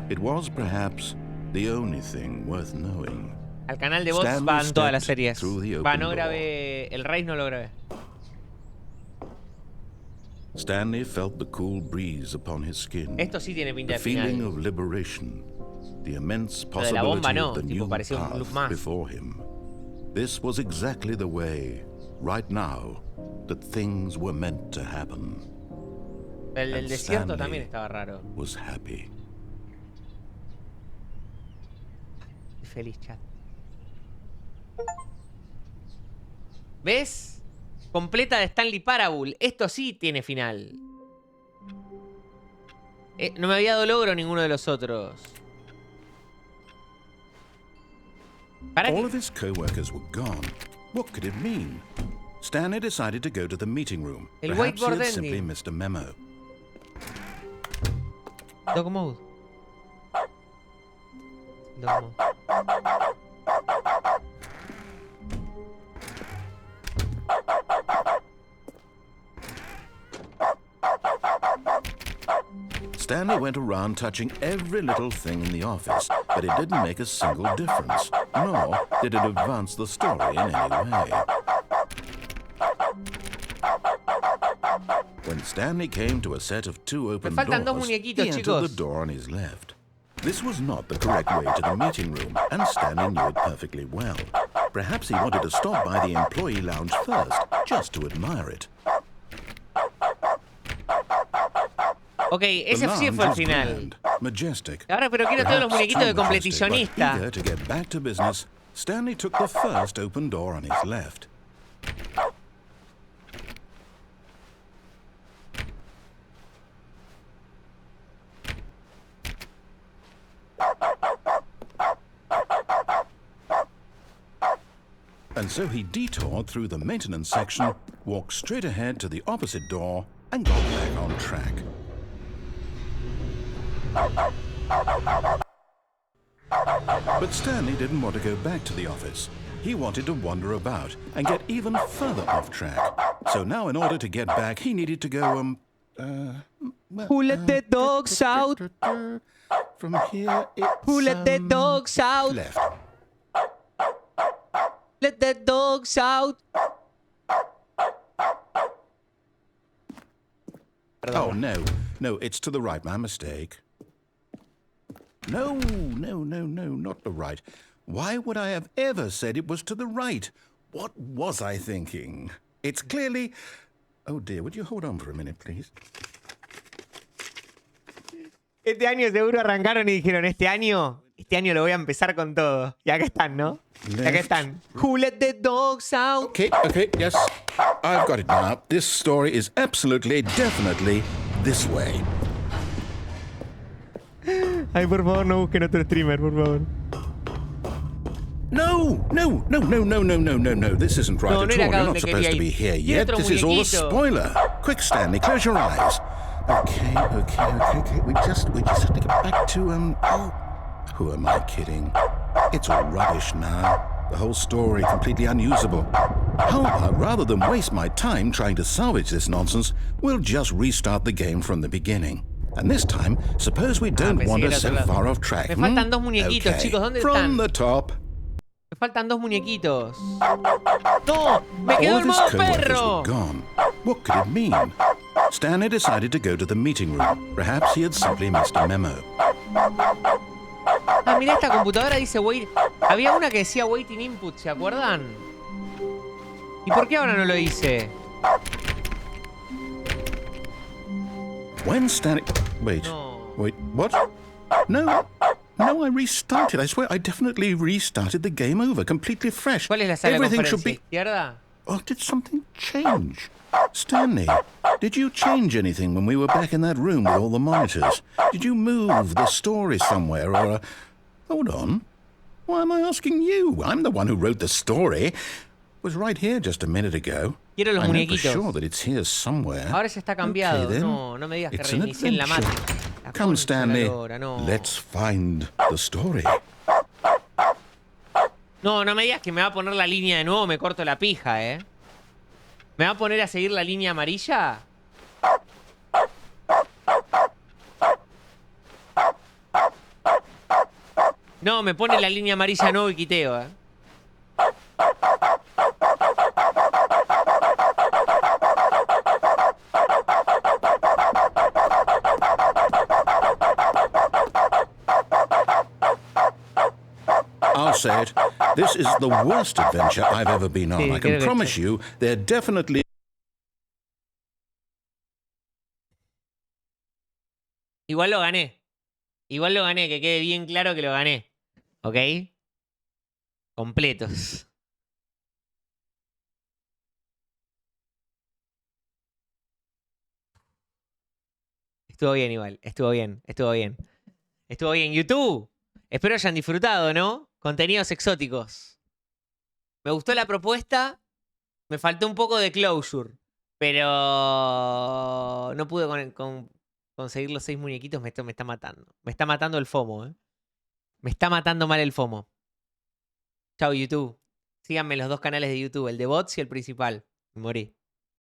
It was perhaps the only thing worth knowing. Al canal de bots Stanley van todas las stepped series. through the Va, open no door. grabé... El Raíz no lo grabé. Stanley felt the cool breeze upon his skin. Esto sí tiene pinta The de feeling final. of liberation, the immense Lo de la bomba possibility no, of the tipo, new parecía un loop más. path before him. This was exactly the way, right now, that things were meant to happen. El del And desierto Stanley también estaba raro. was happy. Feliz chat. ¿Ves? Completa de Stanley Parable. Esto sí tiene final. No me había dado logro ninguno de los otros. ¿Para All qué? of his co-workers were gone. What could it mean? Stanley decided to go to the meeting room. El Perhaps he whiteboard had simply ending. missed a memo. Dog mode. Dog mode. Stanley went around touching every little thing in the office, but it didn't make a single difference, nor did it advance the story in any way. When Stanley came to a set of two open faltan dos doors, muñequitos, he entered chicos. the door on his left. This was not the correct way to the meeting room, and Stanley knew it perfectly well. Perhaps he wanted to stop by the employee lounge first, just to admire it. Ok, ese The sí lounge fue el was final. grand, majestic. Ahora, pero quiero todos los Perhaps muñequitos de too majestic, but completicionista. eager to get back to business, Stanley took the first open door on his left. And so he detoured through the maintenance section, walked straight ahead to the opposite door, and got back on track. But Stanley didn't want to go back to the office. He wanted to wander about and get even further off track. So now in order to get back, he needed to go, Who let the dogs out? from here, it's, Who let the dogs out? left. Let the dogs out. Oh, no, it's to the right, my mistake. No, not the right. Why would I have ever said it was to the right? What was I thinking? It's clearly... Oh dear, would you hold on for a minute, please? Este año seguro arrancaron y dijeron, este año lo voy a empezar con todo. Y acá están, ¿no? Y acá están. Who let the dogs out? Okay, yes, I've got it now. This story is absolutely, definitely this way. Ay, por favor, no busquen otro streamer, por favor. No, no, no, no, no, no, no, no, no. This isn't right No, no at era all. acá You're not donde supposed quería to be ir. here Tiene yet. otro This is all a muñequito. spoiler. Quick, Stanley, close your eyes. Okay. We just have to get back to Oh, who am I kidding? It's all rubbish now. The whole story completely unusable. How about, rather than waste my time trying to salvage this nonsense, we'll just restart the game from the beginning. And this time, suppose we don't pensé que wander era so otro lado. far off track. Me faltan dos muñequitos, Okay. chicos. ¿Dónde From están? the top. Me faltan dos muñequitos. ¡No! ¡Me quedó All el of his modo co-workers perro! were gone. What could it mean? Stanley decided to go to the meeting room. Perhaps he had simply missed a memo. Ah, mira, esta computadora dice wait. Había una que decía waiting input, ¿se acuerdan? ¿Y por qué ahora no lo hice? When Stanley... Wait. No. Wait, what? No, I restarted. I swear I definitely restarted the game over, completely fresh. ¿Cuál es la sala de Everything should conferencia? be... ¿Izquierda? Oh, did something change? Stanley, did you change anything when we were back in that room with all the monitors? Did you move the story somewhere or... Hold on. Why am I asking you? I'm the one who wrote the story. It was right here just a minute ago. Quiero los I know for muñequitos. sure that it's here somewhere. Ahora ya está cambiado. Okay, then. No, no me digas que It's an reinicié en la adventure. máquina. La Come, concha Stanley. de la lora, no. Let's find the story. No, no me digas que me va a poner la línea de nuevo, me corto la pija, ¿eh? ¿Me va a poner a seguir la línea amarilla? No, me pone la línea amarilla de nuevo y quiteo, ¿eh? I'll say it. This is the worst adventure I've ever been on. Sí, I creo can que promise you they're definitely... Igual lo gané. Igual lo gané, que quede bien claro que lo gané. ¿Ok? Completos. Estuvo bien igual, estuvo bien. Estuvo bien. YouTube, espero hayan disfrutado, ¿no? Contenidos exóticos. Me gustó la propuesta, me faltó un poco de closure, pero no pude conseguir los 6 muñequitos, me está matando. Me está matando el FOMO, ¿eh? Me está matando mal el FOMO. Chao, YouTube. Síganme en los 2 canales de YouTube, el de bots y el principal. Me morí.